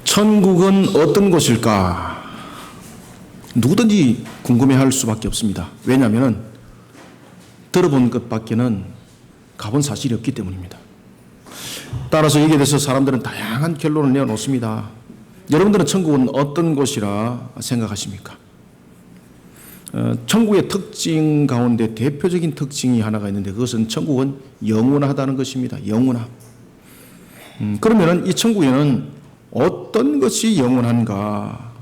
천국은 어떤 곳일까? 누구든지 궁금해할 수밖에 없습니다. 왜냐하면 들어본 것밖에는 가본 사실이 없기 때문입니다. 따라서 여기에 대해서 사람들은 다양한 결론을 내어놓습니다. 여러분들은 천국은 어떤 곳이라 생각하십니까? 천국의 특징 가운데 대표적인 특징이 하나가 있는데 그것은 천국은 영원하다는 것입니다. 영원함. 그러면 이 천국에는 어떤 것이 영원한가?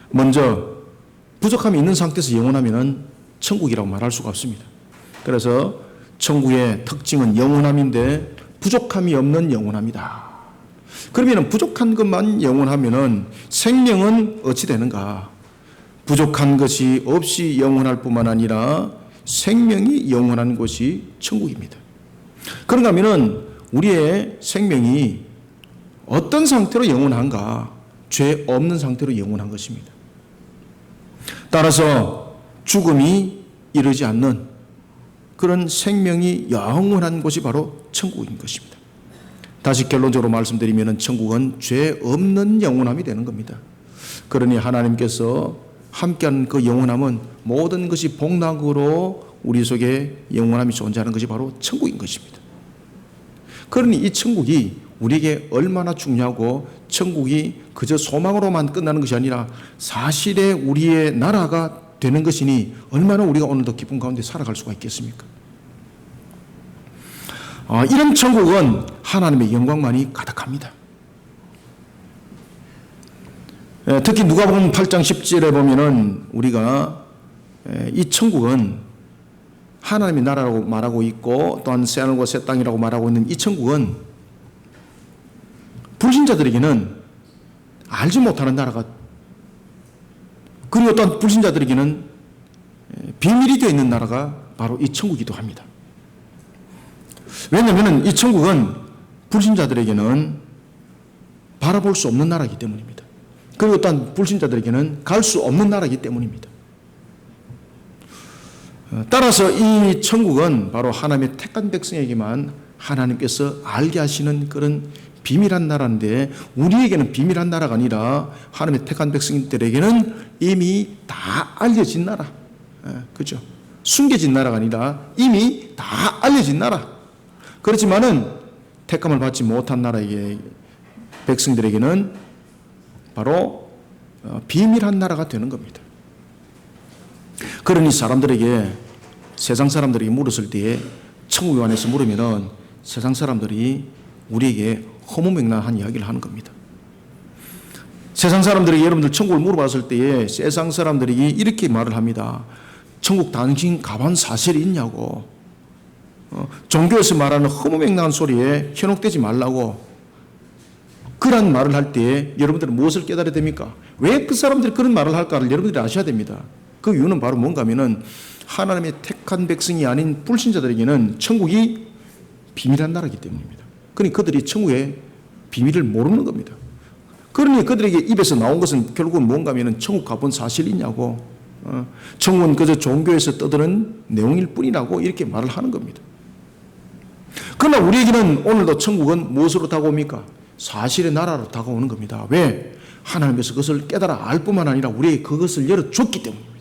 먼저 부족함이 있는 상태에서 영원하면 천국이라고 말할 수가 없습니다. 그래서 천국의 특징은 영원함인데 부족함이 없는 영원함이다. 그러면 부족한 것만 영원하면 생명은 어찌 되는가? 부족한 것이 없이 영원할 뿐만 아니라 생명이 영원한 곳이 천국입니다. 그런가 하면 우리의 생명이 어떤 상태로 영원한가? 죄 없는 상태로 영원한 것입니다. 따라서 죽음이 이르지 않는 그런 생명이 영원한 곳이 바로 천국인 것입니다. 다시 결론적으로 말씀드리면 천국은 죄 없는 영원함이 되는 겁니다. 그러니 하나님께서 함께한 그 영원함은 모든 것이 복락으로 우리 속에 영원함이 존재하는 것이 바로 천국인 것입니다. 그러니 이 천국이 우리에게 얼마나 중요하고 천국이 그저 소망으로만 끝나는 것이 아니라 사실에 우리의 나라가 되는 것이니 얼마나 우리가 오늘도 기쁨 가운데 살아갈 수가 있겠습니까? 이런 천국은 하나님의 영광만이 가득합니다. 특히 누가복음 8장 10절에 보면은 우리가 이 천국은 하나님의 나라라고 말하고 있고 또한 새하늘과 새 땅이라고 말하고 있는 이 천국은 불신자들에게는 알지 못하는 나라가 그리고 또한 불신자들에게는 비밀이 되어 있는 나라가 바로 이 천국이기도 합니다. 왜냐하면 이 천국은 불신자들에게는 바라볼 수 없는 나라이기 때문입니다. 그리고 또한 불신자들에게는 갈 수 없는 나라이기 때문입니다. 따라서 이 천국은 바로 하나님의 택한 백성에게만 하나님께서 알게 하시는 그런 비밀한 나라인데 우리에게는 비밀한 나라가 아니라 하나님의 택한 백성들에게는 이미 다 알려진 나라. 그렇죠? 숨겨진 나라가 아니라 이미 다 알려진 나라. 그렇지만은 택함을 받지 못한 나라의 백성들에게는 바로 비밀한 나라가 되는 겁니다. 그러니 세상 사람들에게 물었을 때에 천국에 관해서 물으면은 세상 사람들이 우리에게 허무맹랑한 이야기를 하는 겁니다. 세상 사람들에게 여러분들 천국을 물어봤을 때에 세상 사람들이 이렇게 말을 합니다. 천국 당신 가본 사실이 있냐고. 종교에서 말하는 허무맹랑한 소리에 현혹되지 말라고. 그런 말을 할 때에 여러분들은 무엇을 깨달아야 됩니까? 왜 그 사람들이 그런 말을 할까를 여러분들이 아셔야 됩니다. 그 이유는 바로 뭔가 하면은 하나님의 택한 백성이 아닌 불신자들에게는 천국이 비밀한 나라이기 때문입니다. 그러니 그들이 천국의 비밀을 모르는 겁니다. 그러니 그들에게 입에서 나온 것은 결국은 뭔가 하면은 천국 가본 사실이 있냐고. 천국은 그저 종교에서 떠드는 내용일 뿐이라고 이렇게 말을 하는 겁니다. 그러나 우리에게는 오늘도 천국은 무엇으로 다가옵니까? 사실의 나라로 다가오는 겁니다. 왜? 하나님께서 그것을 깨달아 알 뿐만 아니라 우리에게 그것을 열어줬기 때문입니다.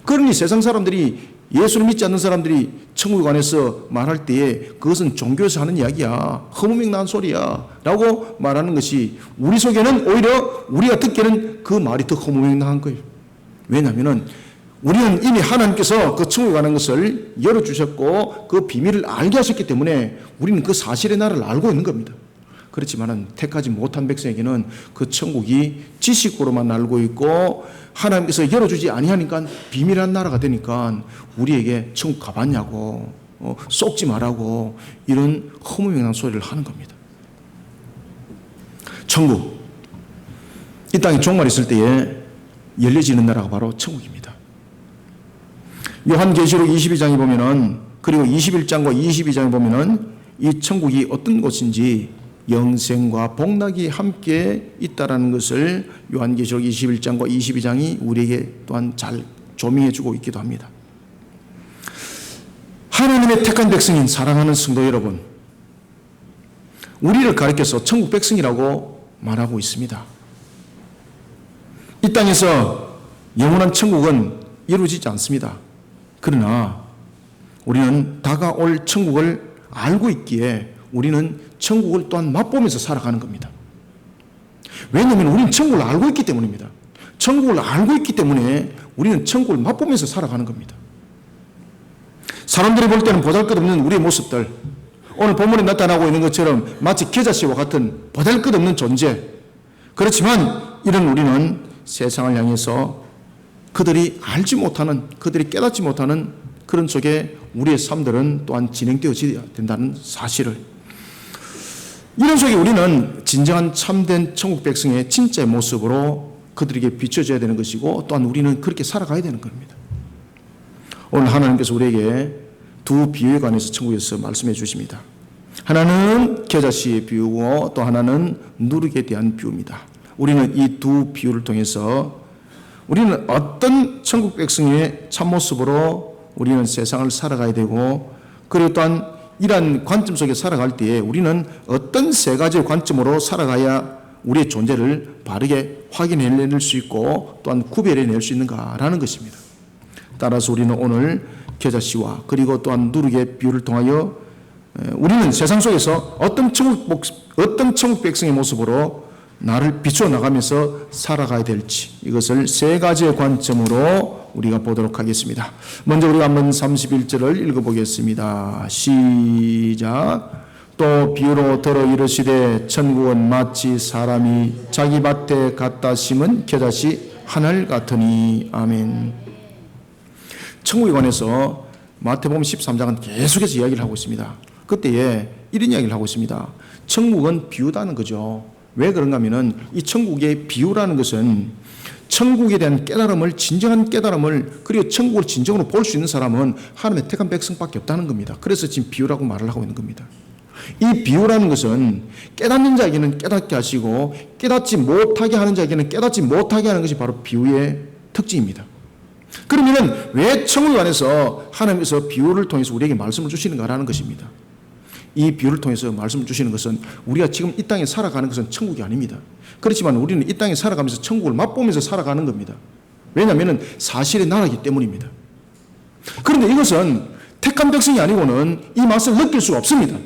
그러니 세상 사람들이 예수를 믿지 않는 사람들이 천국에 관해서 말할 때에 그것은 종교에서 하는 이야기야. 허무맹랑한 소리야. 라고 말하는 것이 우리 속에는 오히려 우리가 듣기에는 그 말이 더 허무맹랑한 거예요. 왜냐하면 우리는 이미 하나님께서 그 천국에 관한 것을 열어주셨고 그 비밀을 알게 하셨기 때문에 우리는 그 사실의 나라를 알고 있는 겁니다. 그렇지만 택하지 못한 백성에게는 그 천국이 지식으로만 알고 있고 하나님께서 열어주지 아니하니까 비밀한 나라가 되니까 우리에게 천국 가봤냐고 속지 말라고 이런 허무맹랑한 소리를 하는 겁니다. 천국, 이 땅에 종말이 있을 때에 열려지는 나라가 바로 천국입니다. 요한계시록 22장에 보면은 그리고 21장과 22장에 보면은 이 천국이 어떤 곳인지 영생과 복락이 함께 있다라는 것을 요한계시록 21장과 22장이 우리에게 또한 잘 조명해 주고 있기도 합니다. 하나님의 택한 백성인 사랑하는 성도 여러분, 우리를 가리켜서 천국 백성이라고 말하고 있습니다. 이 땅에서 영원한 천국은 이루어지지 않습니다. 그러나 우리는 다가올 천국을 알고 있기에 우리는 천국을 또한 맛보면서 살아가는 겁니다. 왜냐하면 우리는 천국을 알고 있기 때문입니다. 천국을 알고 있기 때문에 우리는 천국을 맛보면서 살아가는 겁니다. 사람들이 볼 때는 보잘것없는 우리의 모습들, 오늘 본문에 나타나고 있는 것처럼 마치 겨자씨와 같은 보잘것없는 존재, 그렇지만 이런 우리는 세상을 향해서 그들이 알지 못하는, 그들이 깨닫지 못하는 그런 속에 우리의 삶들은 또한 진행되어져야 된다는 사실을, 이런 속에 우리는 진정한 참된 천국 백성의 진짜의 모습으로 그들에게 비춰져야 되는 것이고, 또한 우리는 그렇게 살아가야 되는 겁니다. 오늘 하나님께서 우리에게 두 비유에 관해서 천국에서 말씀해 주십니다. 하나는 겨자씨의 비유고 또 하나는 누룩에 대한 비유입니다. 우리는 이 두 비유를 통해서 우리는 어떤 천국 백성의 참모습으로 우리는 세상을 살아가야 되고, 그리고 또한 이러한 관점 속에 살아갈 때에 우리는 어떤 세 가지의 관점으로 살아가야 우리의 존재를 바르게 확인해낼 수 있고 또한 구별해낼 수 있는가라는 것입니다. 따라서 우리는 오늘 겨자씨와 그리고 또한 누룩의 비유를 통하여 우리는 세상 속에서 어떤 천국 백성의 모습으로 나를 비추어 나가면서 살아가야 될지, 이것을 세 가지의 관점으로 우리가 보도록 하겠습니다. 먼저 우리가 한번 31절을 읽어보겠습니다. 시작. 또 비유로 들어 이르시되 천국은 마치 사람이 자기 밭에 갖다 심은 겨자씨 하늘 같으니. 아멘. 천국에 관해서 마태복음 13장은 계속해서 이야기를 하고 있습니다. 그때에 이런 이야기를 하고 있습니다. 천국은 비유다는 거죠. 왜 그런가 하면은 이 천국의 비유라는 것은 천국에 대한 깨달음을, 진정한 깨달음을, 그리고 천국을 진정으로 볼 수 있는 사람은 하나님의 택한 백성밖에 없다는 겁니다. 그래서 지금 비유라고 말을 하고 있는 겁니다. 이 비유라는 것은 깨닫는 자에게는 깨닫게 하시고 깨닫지 못하게 하는 자에게는 깨닫지 못하게 하는 것이 바로 비유의 특징입니다. 그러면은 왜 천국에 관해서 하나님께서 비유를 통해서 우리에게 말씀을 주시는가라는 것입니다. 이 비유를 통해서 말씀을 주시는 것은 우리가 지금 이 땅에 살아가는 것은 천국이 아닙니다. 그렇지만 우리는 이 땅에 살아가면서 천국을 맛보면서 살아가는 겁니다. 왜냐하면 사실의 나라이기 때문입니다. 그런데 이것은 택한 백성이 아니고는 이 맛을 느낄 수가 없습니다.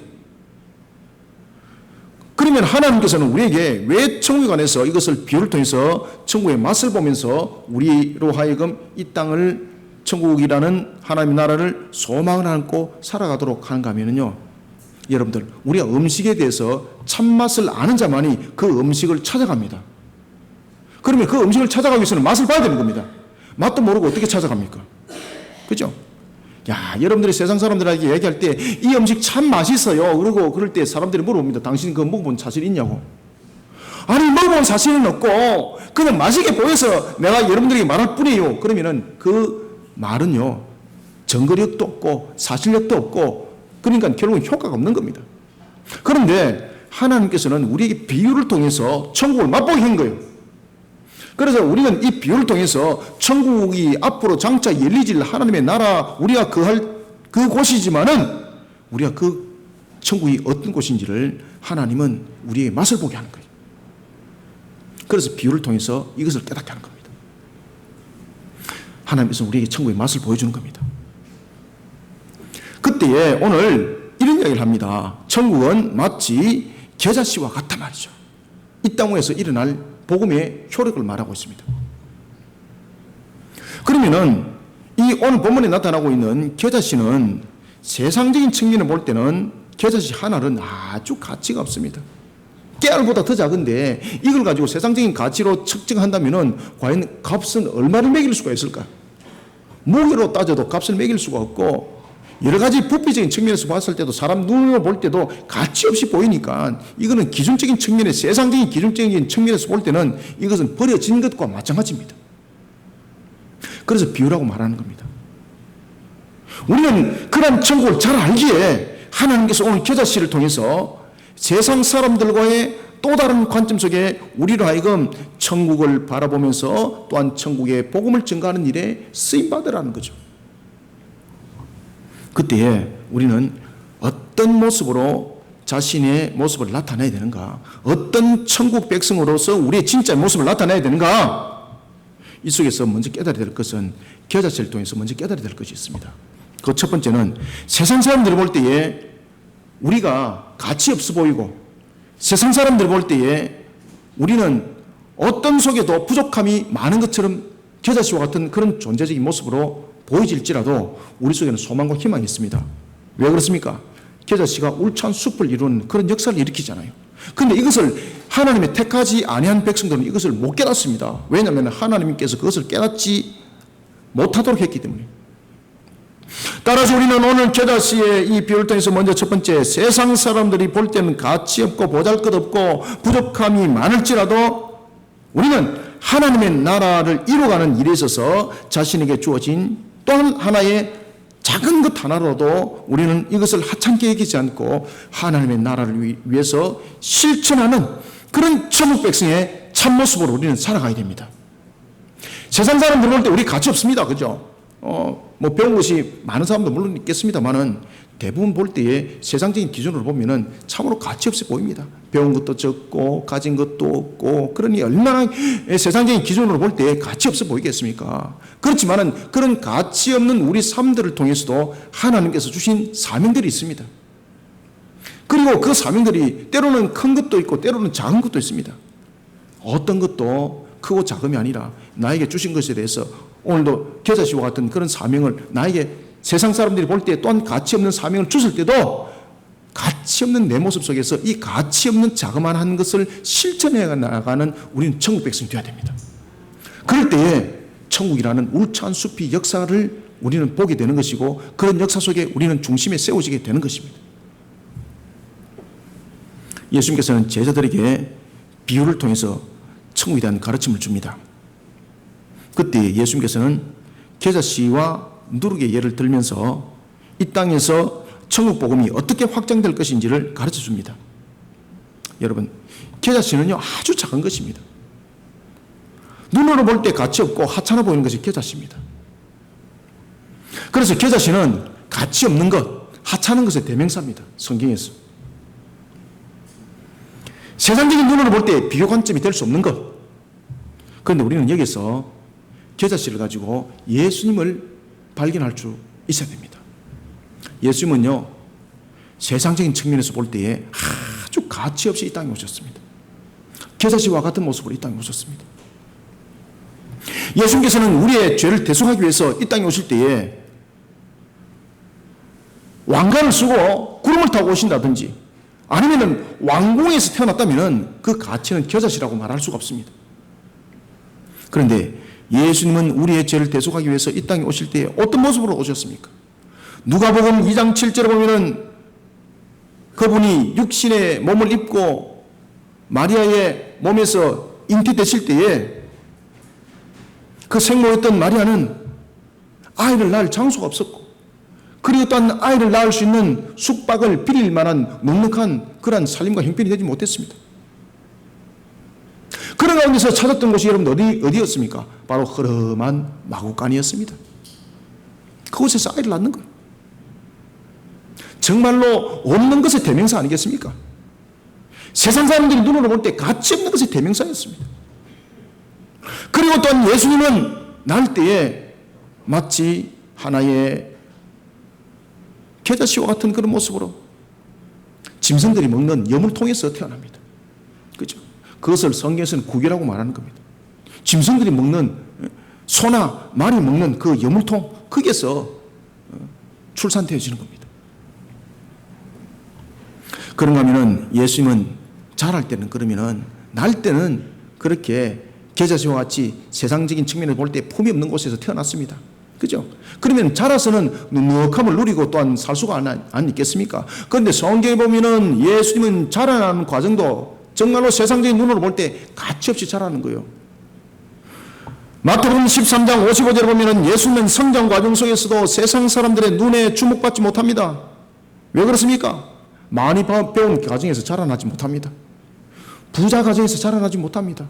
그러면 하나님께서는 우리에게 왜 천국에 관해서 이것을 비유를 통해서 천국의 맛을 보면서 우리로 하여금 이 땅을, 천국이라는 하나님의 나라를 소망을 안고 살아가도록 하는가 하면요, 여러분들, 우리가 음식에 대해서 참맛을 아는 자만이 그 음식을 찾아갑니다. 그러면 그 음식을 찾아가기 위해서는 맛을 봐야 되는 겁니다. 맛도 모르고 어떻게 찾아갑니까? 그죠? 야, 여러분들이 세상 사람들에게 얘기할 때 이 음식 참 맛있어요. 그러고 그럴 때 사람들이 물어봅니다. 당신 그거 먹어본 사실 있냐고. 아니, 먹어본 사실은 없고 그냥 맛있게 보여서 내가 여러분들에게 말할 뿐이에요. 그러면은 그 말은요, 증거력도 없고 사실력도 없고, 그러니까 결국은 효과가 없는 겁니다. 그런데 하나님께서는 우리에게 비유를 통해서 천국을 맛보게 한 거예요. 그래서 우리는 이 비유를 통해서 천국이 앞으로 장차 열리질 하나님의 나라, 우리가 거할 그곳이지만은 우리가 그 천국이 어떤 곳인지를 하나님은 우리의 맛을 보게 하는 거예요. 그래서 비유를 통해서 이것을 깨닫게 하는 겁니다. 하나님께서 우리에게 천국의 맛을 보여주는 겁니다. 그때에 오늘 이런 이야기를 합니다. 천국은 마치 겨자씨와 같단 말이죠. 이 땅에서 일어날 복음의 효력을 말하고 있습니다. 그러면은 이 오늘 본문에 나타나고 있는 겨자씨는 세상적인 측면을 볼 때는 겨자씨 하나는 아주 가치가 없습니다. 깨알보다 더 작은데 이걸 가지고 세상적인 가치로 측정한다면은 과연 값은 얼마를 매길 수가 있을까? 무게로 따져도 값을 매길 수가 없고, 여러 가지 부피적인 측면에서 봤을 때도, 사람 눈으로 볼 때도 가치 없이 보이니까 이거는 기준적인 측면에, 세상적인 기준적인 측면에서 볼 때는 이것은 버려진 것과 마찬가지입니다. 그래서 비유라고 말하는 겁니다. 우리는 그런 천국을 잘 알기에 하나님께서 오늘 겨자씨를 통해서 세상 사람들과의 또 다른 관점 속에 우리로 하여금 천국을 바라보면서 또한 천국의 복음을 증가하는 일에 쓰임받으라는 거죠. 그때에 우리는 어떤 모습으로 자신의 모습을 나타내야 되는가? 어떤 천국 백성으로서 우리의 진짜 모습을 나타내야 되는가? 이 속에서 먼저 깨달아야 될 것은 겨자씨를 통해서 먼저 깨달아야 될 것이 있습니다. 그 첫 번째는 세상 사람들이 볼 때에 우리가 가치 없어 보이고 세상 사람들이 볼 때에 우리는 어떤 속에도 부족함이 많은 것처럼 겨자씨와 같은 그런 존재적인 모습으로 보이질지라도 우리 속에는 소망과 희망이 있습니다. 왜 그렇습니까? 겨자씨가 울창 숲을 이루는 그런 역사를 일으키잖아요. 그런데 이것을 하나님의 택하지 아니한 백성들은 이것을 못 깨닫습니다. 왜냐하면 하나님께서 그것을 깨닫지 못하도록 했기 때문에. 따라서 우리는 오늘 겨자씨의 이 비유를 통해서 먼저 첫 번째, 세상 사람들이 볼 때는 가치 없고 보잘것없고 부족함이 많을지라도 우리는 하나님의 나라를 이루어가는 일에 있어서 자신에게 주어진 또한 하나의 작은 것 하나로도 우리는 이것을 하찮게 여기지 않고 하나님의 나라를 위해서 실천하는 그런 천국 백성의 참모습으로 우리는 살아가야 됩니다. 세상 사람들 볼 때 우리 가치 없습니다. 그죠? 뭐 배운 것이 많은 사람도 물론 있겠습니다만은 대부분 볼 때에 세상적인 기준으로 보면은 참으로 가치 없어 보입니다. 배운 것도 적고 가진 것도 없고 그러니 얼마나 세상적인 기준으로 볼 때 가치 없어 보이겠습니까? 그렇지만은 그런 가치 없는 우리 삶들을 통해서도 하나님께서 주신 사명들이 있습니다. 그리고 그 사명들이 때로는 큰 것도 있고 때로는 작은 것도 있습니다. 어떤 것도 크고 작음이 아니라 나에게 주신 것에 대해서 오늘도 겨자씨와 같은 그런 사명을 나에게 세상 사람들이 볼 때 또한 가치 없는 사명을 주실 때도 가치 없는 내 모습 속에서 이 가치 없는 자그마한 것을 실천해 나가는 우리는 천국 백성이 되어야 됩니다. 그럴 때에 천국이라는 울창한 숲이 역사를 우리는 보게 되는 것이고 그런 역사 속에 우리는 중심에 세워지게 되는 것입니다. 예수님께서는 제자들에게 비유를 통해서 천국에 대한 가르침을 줍니다. 그때 예수님께서는 겨자씨와 누룩의 예를 들면서 이 땅에서 천국 복음이 어떻게 확장될 것인지를 가르쳐 줍니다. 여러분, 겨자씨는요 아주 작은 것입니다. 눈으로 볼 때 가치 없고 하찮아 보이는 것이 겨자씨입니다. 그래서 겨자씨는 가치 없는 것, 하찮은 것의 대명사입니다. 성경에서. 세상적인 눈으로 볼 때 비교 관점이 될 수 없는 것. 그런데 우리는 여기서 겨자씨를 가지고 예수님을 발견할 수 있어야 됩니다. 예수님은요 세상적인 측면에서 볼 때에 아주 가치 없이 이 땅에 오셨습니다. 겨자씨와 같은 모습으로 이 땅에 오셨습니다. 예수님께서는 우리의 죄를 대속하기 위해서 이 땅에 오실 때에 왕관을 쓰고 구름을 타고 오신다든지 아니면 왕궁에서 태어났다면 그 가치는 겨자씨라고 말할 수가 없습니다. 그런데 예수님은 우리의 죄를 대속하기 위해서 이 땅에 오실 때에 어떤 모습으로 오셨습니까? 누가복음 2장 7절에 보면은 그분이 육신의 몸을 입고 마리아의 몸에서 잉태되실 때에 그 생모였던 마리아는 아이를 낳을 장소가 없었고 그리고 또한 아이를 낳을 수 있는 숙박을 빌릴 만한 넉넉한 그러한 살림과 형편이 되지 못했습니다. 그런 가운데서 찾았던 곳이 여러분 어디였습니까? 바로 흐름한 마구간이었습니다. 그곳에서 아이를 낳는 거예요. 정말로 없는 것의 대명사 아니겠습니까? 세상 사람들이 눈으로 볼 때 가치 없는 것의 대명사였습니다. 그리고 또한 예수님은 낳을 때에 마치 하나의 겨자씨와 같은 그런 모습으로 짐승들이 먹는 여물통에서 태어납니다. 그죠? 그것을 성경에서는 구개라고 말하는 겁니다. 짐승들이 먹는 소나 말이 먹는 그 여물통 거기에서 출산되어지는 겁니다. 그런가 하면은 예수님은 자랄 때는 그러면은 날 때는 그렇게 겨자씨와 같이 세상적인 측면을 볼 때 품이 없는 곳에서 태어났습니다. 그죠? 그러면 자라서는 넉넉함을 누리고 또한 살 수가 안 있겠습니까? 그런데 성경에 보면은 예수님은 자라나는 과정도 정말로 세상적인 눈으로 볼 때 가치 없이 자라는 거예요. 마태복음 13장 55절에 보면은 예수님은 성장 과정 속에서도 세상 사람들의 눈에 주목받지 못합니다. 왜 그렇습니까? 많이 배운 가정에서 자라나지 못합니다. 부자 가정에서 자라나지 못합니다.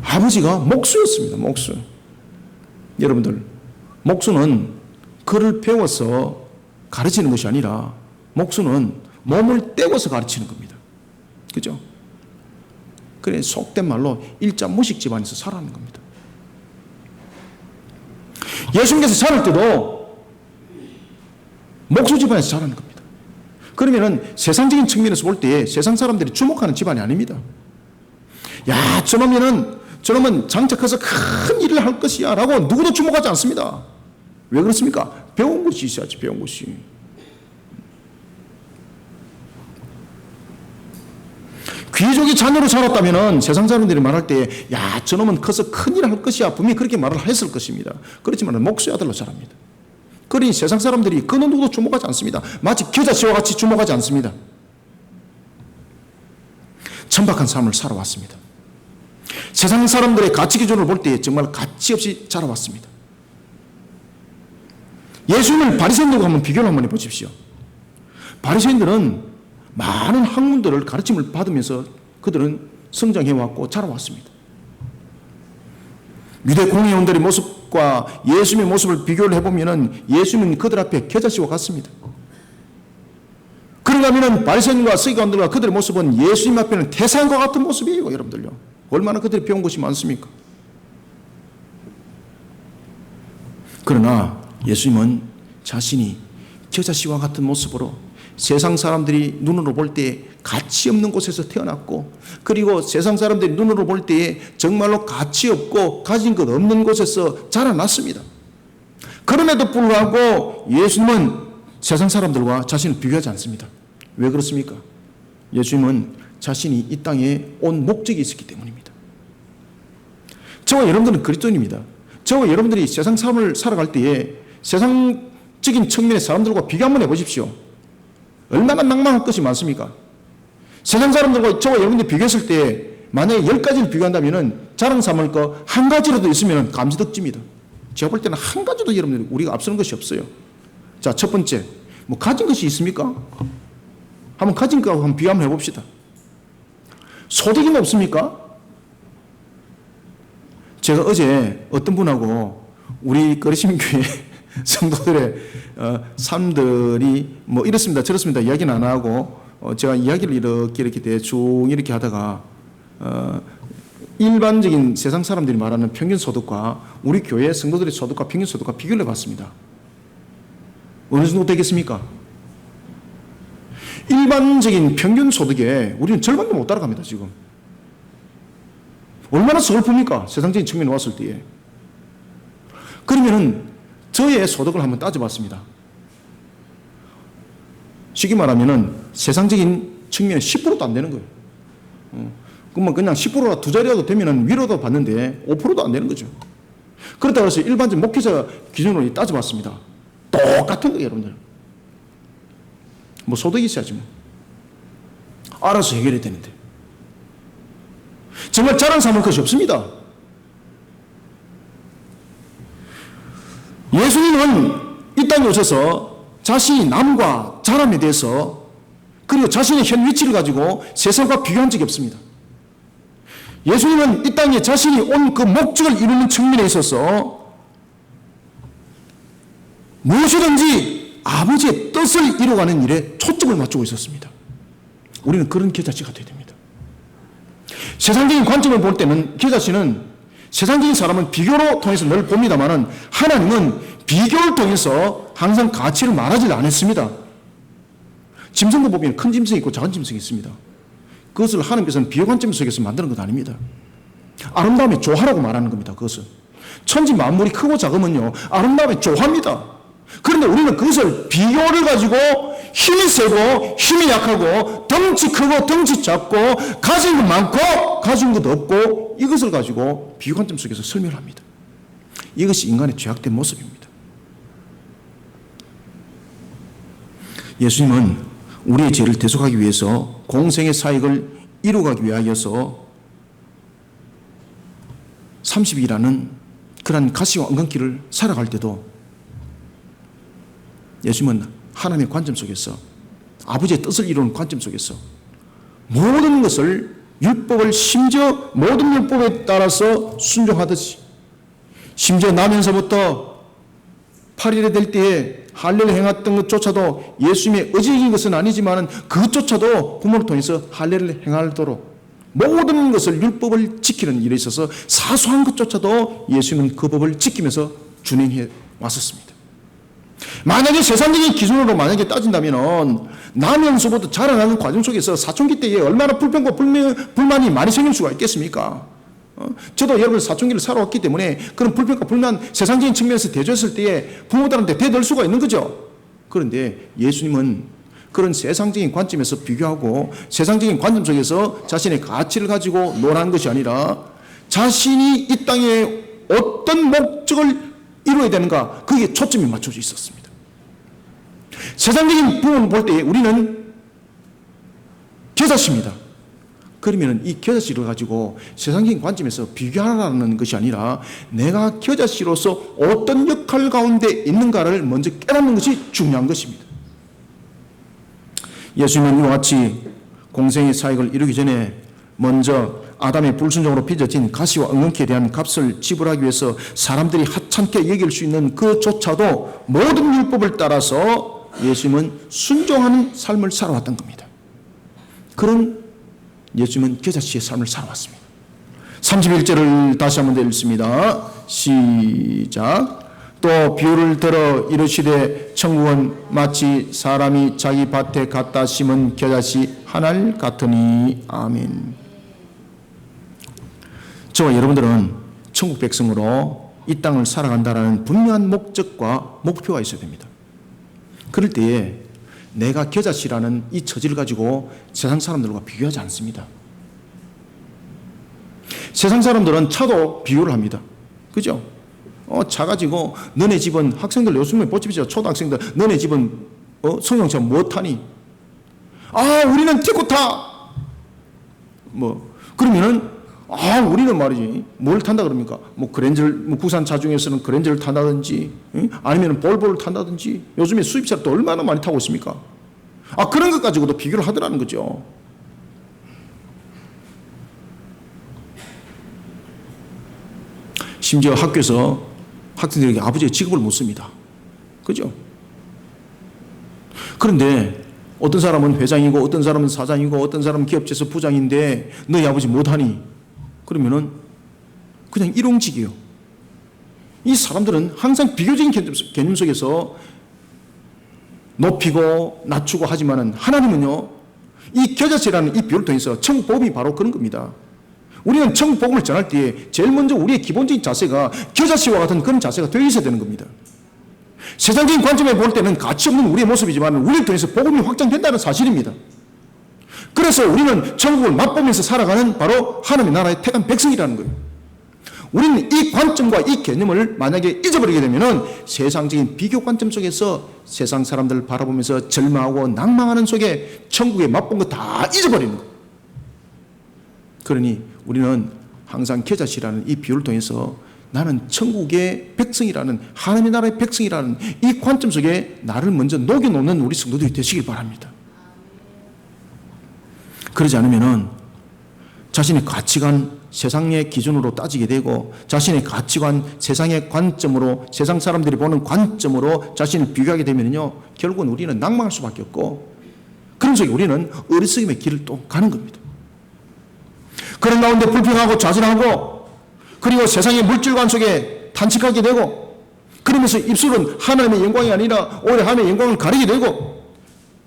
아버지가 목수였습니다. 목수. 여러분들, 목수는 글을 배워서 가르치는 것이 아니라 목수는 몸을 떼고서 가르치는 겁니다. 그죠? 그래 속된 말로 일자 무식 집안에서 살아가는 겁니다. 예수님께서 자랄 때도 목수 집안에서 자라는 겁니다. 그러면은 세상적인 측면에서 볼 때 세상 사람들이 주목하는 집안이 아닙니다. 야, 저놈은 장차 커서 큰 일을 할 것이야 라고 누구도 주목하지 않습니다. 왜 그렇습니까? 배운 것이 있어야지, 배운 것이. 귀족의 자녀로 자랐다면 세상 사람들이 말할 때, 야, 저놈은 커서 큰 일을 할 것이야. 분명히 그렇게 말을 했을 것입니다. 그렇지만 목수의 아들로 자랍니다. 그러니 세상 사람들이 그 누구도 주목하지 않습니다. 마치 겨자씨와 같이 주목하지 않습니다. 천박한 삶을 살아왔습니다. 세상 사람들의 가치 기준을 볼 때 정말 가치 없이 자라왔습니다. 예수님을 바리새인들과 한번 비교를 한번 해보십시오. 바리새인들은 많은 학문들을 가르침을 받으면서 그들은 성장해왔고 자라왔습니다. 유대 공회원들의 모습과 예수님의 모습을 비교를 해보면 예수님은 그들 앞에 겨자씨와 같습니다. 그런가 하면 바리새인과 서기관들과 그들의 모습은 예수님 앞에는 태산과 같은 모습이에요. 여러분들요. 얼마나 그들이 배운 것이 많습니까? 그러나 예수님은 자신이 겨자씨와 같은 모습으로 세상 사람들이 눈으로 볼 때 가치 없는 곳에서 태어났고, 그리고 세상 사람들이 눈으로 볼 때에 정말로 가치 없고 가진 것 없는 곳에서 자라났습니다. 그럼에도 불구하고 예수님은 세상 사람들과 자신을 비교하지 않습니다. 왜 그렇습니까? 예수님은 자신이 이 땅에 온 목적이 있었기 때문입니다. 저와 여러분들은 그리스도인입니다. 저와 여러분들이 세상 삶을 살아갈 때에 세상적인 측면의 사람들과 비교 한번 해보십시오. 얼마나 낭만할 것이 많습니까? 세상 사람들과 저와 여러분들이 비교했을 때 만약에 10가지를 비교한다면 자랑 삼을 거 한 가지라도 있으면 감지덕집니다. 제가 볼 때는 한 가지도 여러분들이 우리가 앞서는 것이 없어요. 자, 첫 번째, 뭐 가진 것이 있습니까? 한번 가진 것하고 한번 비교 한번 해봅시다. 소득이 없습니까? 제가 어제 어떤 분하고 우리 거리시민교회 성도들의 삶들이 뭐 이렇습니다 저렇습니다 이야기는 안 하고 제가 이야기를 이렇게 대충 이렇게 하다가 일반적인 세상 사람들이 말하는 평균 소득과 우리 교회 성도들의 소득과 평균 소득과 비교를 해봤습니다. 어느 정도 되겠습니까? 일반적인 평균 소득에 우리는 절반도 못 따라갑니다. 지금 얼마나 서글픕니까? 세상적인 측면에 왔을 때에. 그러면은 저의 소득을 한번 따져봤습니다. 쉽게 말하면은 세상적인 측면에 10%도 안 되는 거예요. 그러면 그냥 10%가 두 자리라도 되면은 위로도 받는데 5%도 안 되는 거죠. 그렇다고 해서 일반적 목회자 기준으로 따져봤습니다. 똑같은 거예요, 여러분들. 뭐 소득이 있어야지 뭐. 알아서 해결해야 되는데. 정말 자랑 삼을 것이 없습니다. 예수님은 이 땅에 오셔서 자신이 남과 자람에 대해서 그리고 자신의 현 위치를 가지고 세상과 비교한 적이 없습니다. 예수님은 이 땅에 자신이 온 그 목적을 이루는 측면에 있어서 무엇이든지 아버지의 뜻을 이루어가는 일에 초점을 맞추고 있었습니다. 우리는 그런 겨자씨가 되어야 됩니다. 세상적인 관점을 볼 때는 겨자씨는 세상적인 사람은 비교로 통해서 늘 봅니다만은 하나님은 비교를 통해서 항상 가치를 말하지 않았습니다. 짐승도 보면 큰 짐승이 있고 작은 짐승이 있습니다. 그것을 하나님께서는 비교 관점 속에서 만드는 것 아닙니다. 아름다움의 조화라고 말하는 겁니다. 그것은 천지 만물이 크고 작으면요 아름다움의 조화입니다. 그런데 우리는 그것을 비교를 가지고 힘이 세고 힘이 약하고 덩치 크고 덩치 작고 가진 것 많고 가진 것 없고 이것을 가지고 비교 관점 속에서 설명을 합니다. 이것이 인간의 죄악된 모습입니다. 예수님은 우리의 죄를 대속하기 위해서 공생의 사역을 이루어가기 위하여서 30이라는 그런 가시와 엉겅길을 살아갈 때도 예수님은 하나님의 관점 속에서 아버지의 뜻을 이루는 관점 속에서 모든 것을 율법을 심지어 모든 율법에 따라서 순종하듯이 심지어 나면서부터 8일에 될 때에 할례를 행했던 것조차도 예수님의 의지인 것은 아니지만 그것조차도 부모를 통해서 할례를 행하도록 모든 것을 율법을 지키는 일에 있어서 사소한 것조차도 예수님은 그 법을 지키면서 준행해 왔었습니다. 만약에 세상적인 기준으로 만약에 따진다면 나면서부터 자라나는 과정 속에서 사춘기 때에 얼마나 불평과 불만이 많이 생길 수가 있겠습니까? 저도 여러분 사춘기를 살아왔기 때문에 그런 불평과 불만 세상적인 측면에서 대조했을 때에 부모들한테 대들 수가 있는 거죠. 그런데 예수님은 그런 세상적인 관점에서 비교하고 세상적인 관점 속에서 자신의 가치를 가지고 논하는 것이 아니라 자신이 이 땅에 어떤 목적을 이루어야 되는가 거기에 초점이 맞춰져 있었습니다. 세상적인 부분을 볼 때 우리는 겨자씨입니다. 그러면 이 겨자씨를 가지고 세상적인 관점에서 비교하라는 것이 아니라 내가 겨자씨로서 어떤 역할 가운데 있는가를 먼저 깨닫는 것이 중요한 것입니다. 예수님은 이와 같이 공생의 사역을 이루기 전에 먼저 아담의 불순종으로 빚어진 가시와 엉겅퀴에 대한 값을 지불하기 위해서 사람들이 하찮게 여길 수 있는 그조차도 모든 율법을 따라서 예수님은 순종하는 삶을 살아왔던 겁니다. 그런 예수님은 겨자씨의 삶을 살아왔습니다. 31절을 다시 한번 읽습니다. 시작. 또 비유를 들어 이르시되 천국은 마치 사람이 자기 밭에 갖다 심은 겨자씨 하나를 같으니. 아멘. 저와 여러분들은 천국 백성으로 이 땅을 살아간다는 분명한 목적과 목표가 있어야 됩니다. 그럴 때에 내가 겨자씨라는 이 처지를 가지고 세상 사람들과 비교하지 않습니다. 세상 사람들은 차도 비교를 합니다. 그죠? 차 가지고 너네 집은 학생들 요즘에 보십시오. 초등학생들 너네 집은 승용차 뭐 타니? 우리는 티코 타. 그러면은 우리는 말이지 뭘 탄다 그럽니까? 그랜저를 국산 차 중에서는 그랜저를 탄다든지 아니면 볼보를 탄다든지 요즘에 수입차를 또 얼마나 많이 타고 있습니까? 그런 것 가지고도 비교를 하더라는 거죠. 심지어 학교에서 학생들에게 아버지의 직업을 묻습니다. 그죠? 그런데 어떤 사람은 회장이고 어떤 사람은 사장이고 어떤 사람은 기업체에서 부장인데 너희 아버지 못하니? 그러면은 그냥 일용직이에요. 이 사람들은 항상 비교적인 개념 속에서 높이고 낮추고 하지만은 하나님은요, 이 겨자씨라는 이 비유를 통해서 천국 복음이 바로 그런 겁니다. 우리는 천국 복음을 전할 때에 제일 먼저 우리의 기본적인 자세가 겨자씨와 같은 그런 자세가 되어 있어야 되는 겁니다. 세상적인 관점에 볼 때는 가치 없는 우리의 모습이지만 우리를 통해서 복음이 확장된다는 사실입니다. 그래서 우리는 천국을 맛보면서 살아가는 바로 하나님의 나라의 택한 백성이라는 거예요. 우리는 이 관점과 이 개념을 만약에 잊어버리게 되면 세상적인 비교 관점 속에서 세상 사람들을 바라보면서 절망하고 낭망하는 속에 천국에 맛본 거 다 잊어버리는 거예요. 그러니 우리는 항상 겨자씨라는 이 비유를 통해서 나는 천국의 백성이라는 하나님의 나라의 백성이라는 이 관점 속에 나를 먼저 녹여놓는 우리 성도들이 되시길 바랍니다. 그러지 않으면 자신의 가치관 세상의 기준으로 따지게 되고 자신의 가치관 세상의 관점으로 세상 사람들이 보는 관점으로 자신을 비교하게 되면요 결국은 우리는 낭망할 수밖에 없고 그런 속에 우리는 어리석음의 길을 또 가는 겁니다. 그런 가운데 불평하고 좌절하고 그리고 세상의 물질관 속에 탄식하게 되고 그러면서 입술은 하나님의 영광이 아니라 오히려 하나님의 영광을 가리게 되고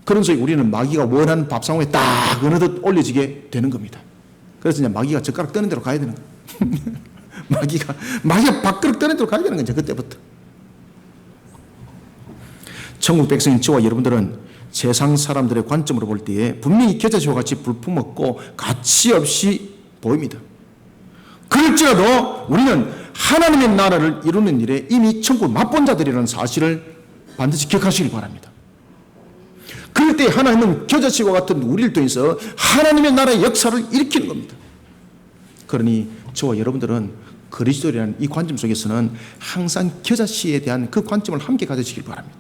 그런 속에 우리는 마귀가 원하는 밥상에 딱 어느덧 올려지게 되는 겁니다. 그래서 이제 마귀가 젓가락 떠는 대로 가야 되는 거예요. 마귀가 밥그릇 떠는 대로 가야 되는 거죠. 그때부터. 천국 백성인 저와 여러분들은 세상 사람들의 관점으로 볼 때에 분명히 겨자씨와 같이 불품없고 가치 없이 보입니다. 그럴지라도 우리는 하나님의 나라를 이루는 일에 이미 천국을 맛본 자들이라는 사실을 반드시 기억하시길 바랍니다. 그럴 때 하나님은 겨자씨와 같은 우리를 통해서 하나님의 나라의 역사를 일으키는 겁니다. 그러니 저와 여러분들은 그리스도라는 이 관점 속에서는 항상 겨자씨에 대한 그 관점을 함께 가지시길 바랍니다.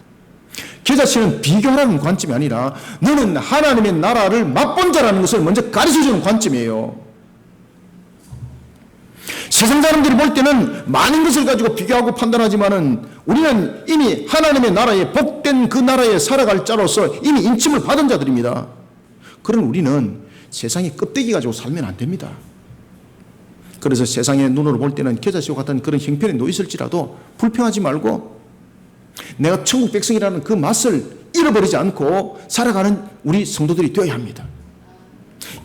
겨자씨는 비교하라는 관점이 아니라 너는 하나님의 나라를 맛본 자라는 것을 먼저 가르쳐주는 관점이에요. 세상 사람들이 볼 때는 많은 것을 가지고 비교하고 판단하지만은 우리는 이미 하나님의 나라에 복된 그 나라에 살아갈 자로서 이미 인침을 받은 자들입니다. 그런 우리는 세상의 껍데기 가지고 살면 안 됩니다. 그래서 세상의 눈으로 볼 때는 겨자씨와 같은 그런 형편에 놓여 있을지라도 불평하지 말고 내가 천국 백성이라는 그 맛을 잃어버리지 않고 살아가는 우리 성도들이 되어야 합니다.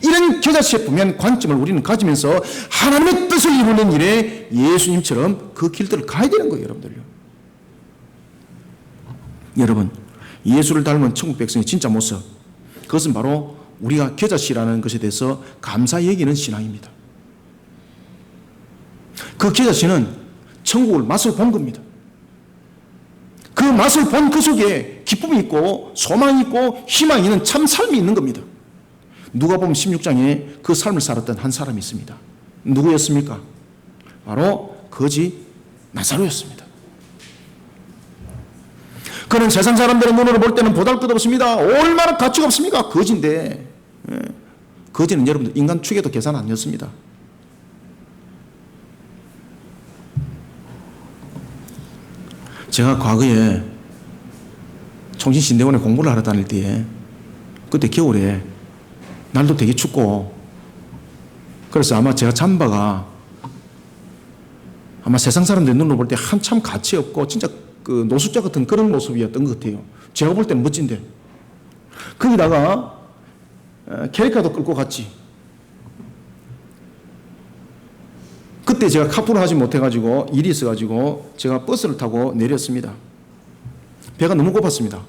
이런 겨자씨에 보면 관점을 우리는 가지면서 하나님의 뜻을 이루는 일에 예수님처럼 그 길들을 가야 되는 거예요, 여러분들요. 여러분, 예수를 닮은 천국 백성의 진짜 모습, 그것은 바로 우리가 겨자씨라는 것에 대해서 감사 여기는 신앙입니다. 그 겨자씨는 천국을 맛을 본 겁니다. 그 맛을 본 그 속에 기쁨이 있고 소망이 있고 희망이 있는 참 삶이 있는 겁니다. 누가복음 16장에 그 삶을 살았던 한 사람이 있습니다. 누구였습니까? 바로 거지 나사로였습니다. 그는 세상 사람들의 눈으로 볼 때는 보잘것없습니다. 얼마나 가치가 없습니까? 거지인데. 거지는 여러분들 인간 축에도 계산 아니었습니다. 제가 과거에 총신신대원에 공부를 하러 다닐 때에 그때 겨울에 날도 되게 춥고 그래서 아마 제가 잠바가 아마 세상 사람들 눈으로 볼 때 한참 가치 없고 진짜 그 노숙자 같은 그런 모습이었던 것 같아요. 제가 볼 때는 멋진데 거기다가 캐리카도 끌고 갔지. 그때 제가 카풀을 하지 못해가지고 일이 있어가지고 제가 버스를 타고 내렸습니다. 배가 너무 고팠습니다.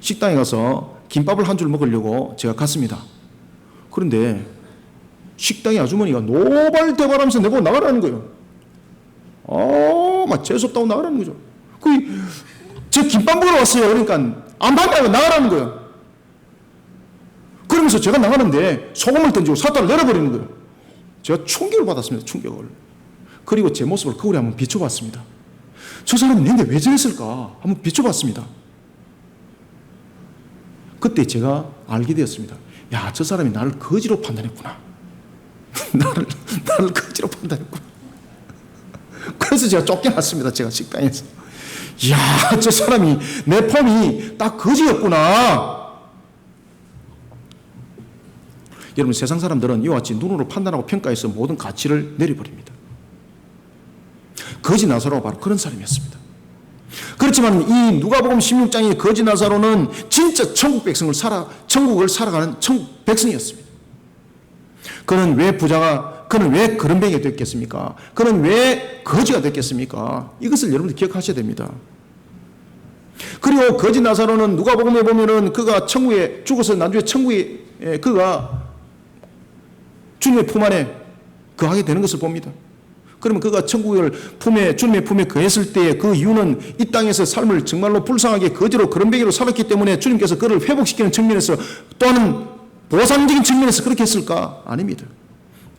식당에 가서 김밥을 한 줄 먹으려고 제가 갔습니다. 그런데 식당의 아주머니가 노발대발하면서 내보고 나가라는 거예요. 막 재수없다고 나가라는 거죠. 저 김밥 먹으러 왔어요. 그러니까 안 받냐고 나가라는 거예요. 그러면서 제가 나가는데 소금을 던지고 사다를 내려버리는 거예요. 제가 충격을 받았습니다. 충격을. 그리고 제 모습을 거울에 한번 비춰봤습니다. 저 사람은 내게 왜 저랬을까? 한번 비춰봤습니다. 그때 제가 알게 되었습니다. 야, 저 사람이 나를 거지로 판단했구나. 나를 거지로 판단했구나. 그래서 제가 쫓겨났습니다. 제가 식당에서. 이야, 저 사람이 내 폼이 딱 거지였구나. 여러분, 세상 사람들은 이와 같이 눈으로 판단하고 평가해서 모든 가치를 내려버립니다. 거지 나사로가 바로 그런 사람이었습니다. 그렇지만 이 누가복음 16장의 거지 나사로는 진짜 천국을 살아가는 천국 백성이었습니다. 그는 왜 그런 병이 됐겠습니까? 그는 왜 거지가 됐겠습니까? 이것을 여러분들 기억하셔야 됩니다. 그리고 거지 나사로는 누가복음에 보면은 그가 천국에 죽어서 나중에 천국에 그가 주님의 품 안에 거하게 되는 것을 봅니다. 그러면 그가 천국을 주님의 품에 거했을 때의 그 이유는 이 땅에서 삶을 정말로 불쌍하게 거지로 그런 병으로 살았기 때문에 주님께서 그를 회복시키는 측면에서 또는 보상적인 측면에서 그렇게 했을까? 아닙니다.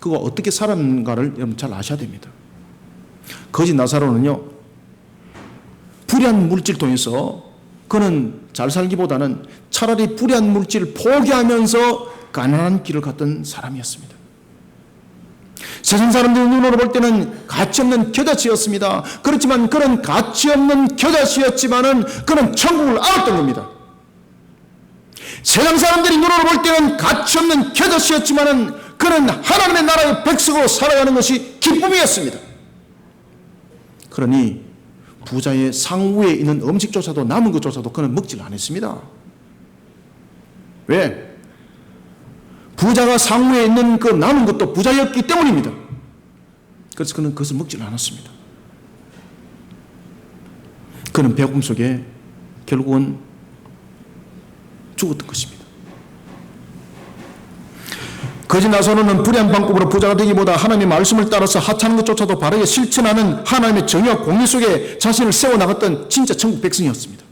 그가 어떻게 살았는가를 여러분 잘 아셔야 됩니다. 거지 나사로는요, 불의한 물질 통해서 그는 잘 살기보다는 차라리 불의한 물질을 포기하면서 가난한 길을 갔던 사람이었습니다. 세상 사람들 눈으로 볼 때는 가치없는 겨자씨였습니다. 그렇지만 그런 가치없는 겨자씨였지만은 그는 천국을 알았던 겁니다. 세상 사람들이 눈으로 볼 때는 가치없는 겨자씨였지만은 그는 하나님의 나라의 백성으로 살아가는 것이 기쁨이었습니다. 그러니 부자의 상우에 있는 음식조차도 남은 것조차도 그는 먹지를 않았습니다. 왜? 부자가 상우에 있는 그 남은 것도 부자였기 때문입니다. 그래서 그는 그것을 먹지를 않았습니다. 그는 배고픔 속에 결국은 죽었던 것입니다. 거지 나사로는 불의한 방법으로 부자가 되기보다 하나님의 말씀을 따라서 하찮은 것조차도 바르게 실천하는 하나님의 정의와 공의 속에 자신을 세워나갔던 진짜 천국 백성이었습니다.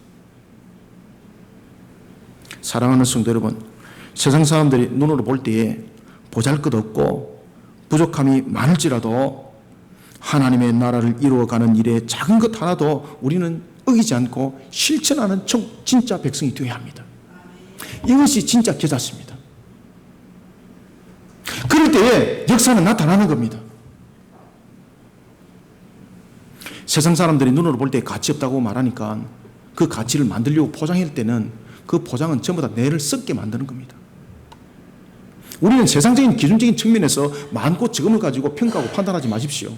사랑하는 성도 여러분, 세상 사람들이 눈으로 볼 때에 보잘것없고 부족함이 많을지라도 하나님의 나라를 이루어가는 일에 작은 것 하나도 우리는 어기지 않고 실천하는 진짜 백성이 되어야 합니다. 이것이 진짜 겨자씨입니다. 그럴 때에 역사는 나타나는 겁니다. 세상 사람들이 눈으로 볼 때 가치 없다고 말하니까 그 가치를 만들려고 포장할 때는 그 포장은 전부 다 뇌를 썩게 만드는 겁니다. 우리는 세상적인 기준적인 측면에서 많고 적음을 가지고 평가하고 판단하지 마십시오.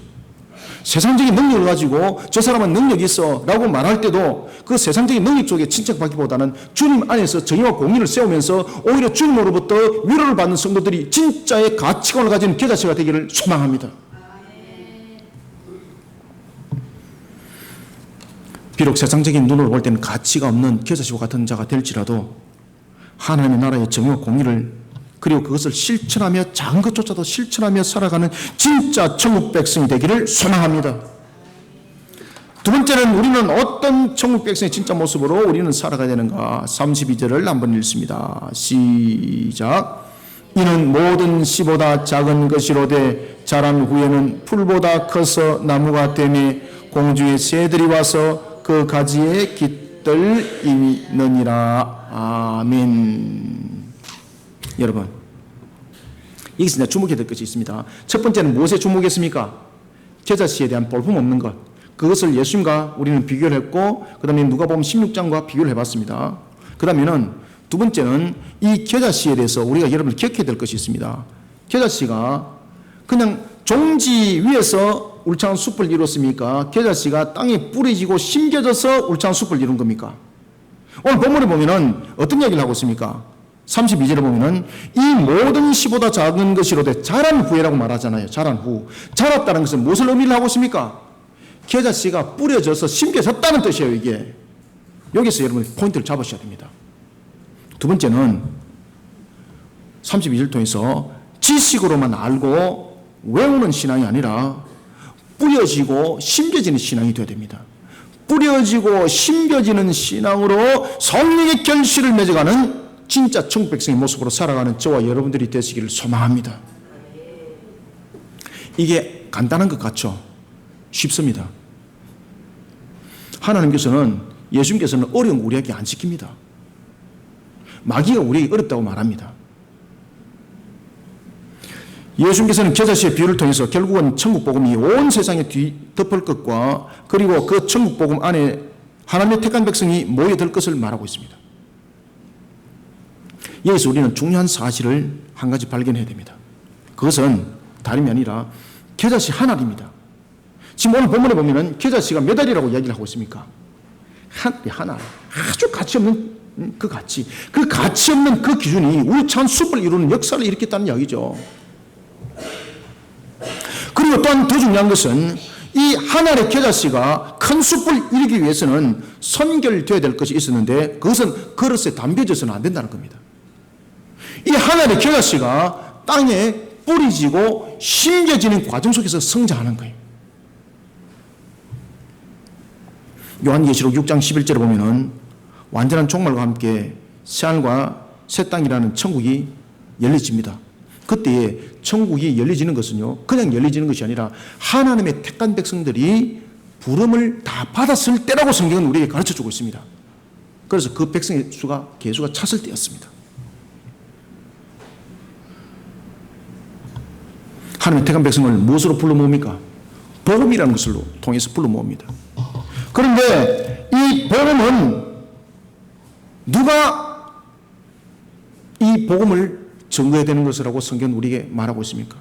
세상적인 능력을 가지고 저 사람은 능력이 있어 라고 말할 때도 그 세상적인 능력 쪽에 칭찬받기보다는 주님 안에서 정의와 공의를 세우면서 오히려 주님으로부터 위로를 받는 성도들이 진짜의 가치관을 가진 겨자씨가 되기를 소망합니다. 비록 세상적인 눈으로 볼 때는 가치가 없는 겨자씨와 같은 자가 될지라도 하나님의 나라의 정의와 공의를 그리고 그것을 실천하며 작은 것조차도 실천하며 살아가는 진짜 천국 백성이 되기를 소망합니다. 두 번째는 우리는 어떤 천국 백성의 진짜 모습으로 우리는 살아가야 되는가? 32절을 한번 읽습니다. 시작. 이는 모든 씨보다 작은 것이로되 자란 후에는 풀보다 커서 나무가 되매 공중의 새들이 와서 그 가지에 깃들이느니라. 아멘. 여러분, 여기서 내가 주목해야 될 것이 있습니다. 첫 번째는 무엇에 주목했습니까? 겨자씨에 대한 볼품없는 것. 그것을 예수님과 우리는 비교를 했고, 그 다음에 누가복음 16장과 비교를 해봤습니다. 그 다음에는 두 번째는 이 겨자씨에 대해서 우리가 여러분들 기억해야 될 것이 있습니다. 겨자씨가 그냥 종지 위에서 울창한 숲을 이뤘습니까? 겨자씨가 땅에 뿌려지고 심겨져서 울창한 숲을 이룬 겁니까? 오늘 본문에 보면은 어떤 이야기를 하고 있습니까? 32절에 보면은 이 모든 씨보다 작은 것이로되 자란 후에라고 말하잖아요. 자란 후. 자랐다는 것은 무엇을 의미를 하고 있습니까? 겨자씨가 뿌려져서 심겨졌다는 뜻이에요, 이게. 여기서 여러분 포인트를 잡으셔야 됩니다. 두 번째는 32절 통해서 지식으로만 알고 외우는 신앙이 아니라 뿌려지고 심겨지는 신앙이 되어야 됩니다. 뿌려지고 심겨지는 신앙으로 성령의 결실을 맺어가는 진짜 천국 백성의 모습으로 살아가는 저와 여러분들이 되시기를 소망합니다. 이게 간단한 것 같죠? 쉽습니다. 하나님께서는, 예수님께서는 어려운 거 우리에게 안 시킵니다. 마귀가 우리에게 어렵다고 말합니다. 예수님께서는 겨자씨의 비유를 통해서 결국은 천국 복음이 온 세상에 뒤덮을 것과 그리고 그 천국 복음 안에 하나님의 택한 백성이 모여들 것을 말하고 있습니다. 여기서 우리는 중요한 사실을 한 가지 발견해야 됩니다. 그것은 다름이 아니라 겨자씨 하나입니다. 지금 오늘 본문에 보면은 겨자씨가 몇 알이라고 이야기를 하고 있습니까? 하나. 아주 가치 없는 그 가치. 그 가치 없는 그 기준이 울창한 숲을 이루는 역사를 일으켰다는 이야기죠. 그리고 또한 더 중요한 것은 이 하나의 겨자씨가 큰 숲을 이루기 위해서는 선결되어야 될 것이 있었는데 그것은 그릇에 담겨져서는 안 된다는 겁니다. 이 하나의 겨자씨가 땅에 뿌리지고 심겨지는 과정 속에서 성장하는 거예요. 요한계시록 6장 11절에 보면은 완전한 종말과 함께 새하늘과 새 땅이라는 천국이 열려집니다. 그때에 천국이 열려지는 것은요, 그냥 열려지는 것이 아니라 하나님의 택한 백성들이 부름을 다 받았을 때라고 성경은 우리에게 가르쳐주고 있습니다. 그래서 그 백성의 수가 개수가 찼을 때였습니다. 하나님의 택한 백성을 무엇으로 불러 모읍니까? 복음이라는 것을 통해서 불러 모읍니다. 그런데 이 복음은 누가 이 복음을 증거해야 되는 것이라고 성경은 우리에게 말하고 있습니까?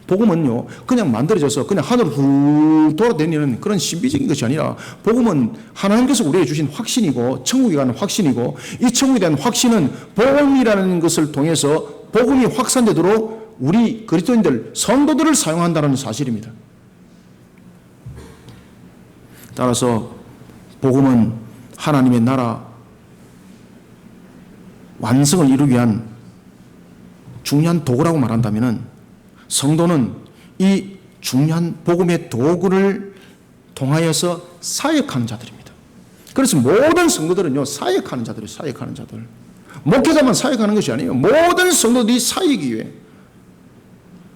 복음은요, 그냥 만들어져서 그냥 하늘을 훌 돌아다니는 그런 신비적인 것이 아니라 복음은 하나님께서 우리에게 주신 확신이고 천국에 가는 확신이고 이 천국에 대한 확신은 복음이라는 것을 통해서 복음이 확산되도록 우리 그리스도인들, 성도들을 사용한다는 사실입니다. 따라서 복음은 하나님의 나라 완성을 이루기 위한 중요한 도구라고 말한다면 성도는 이 중요한 복음의 도구를 통하여서 사역하는 자들입니다. 그래서 모든 성도들은요, 사역하는 자들이에요. 사역하는 자들. 목회자만 사역하는 것이 아니에요. 모든 성도들이 사역이 위해.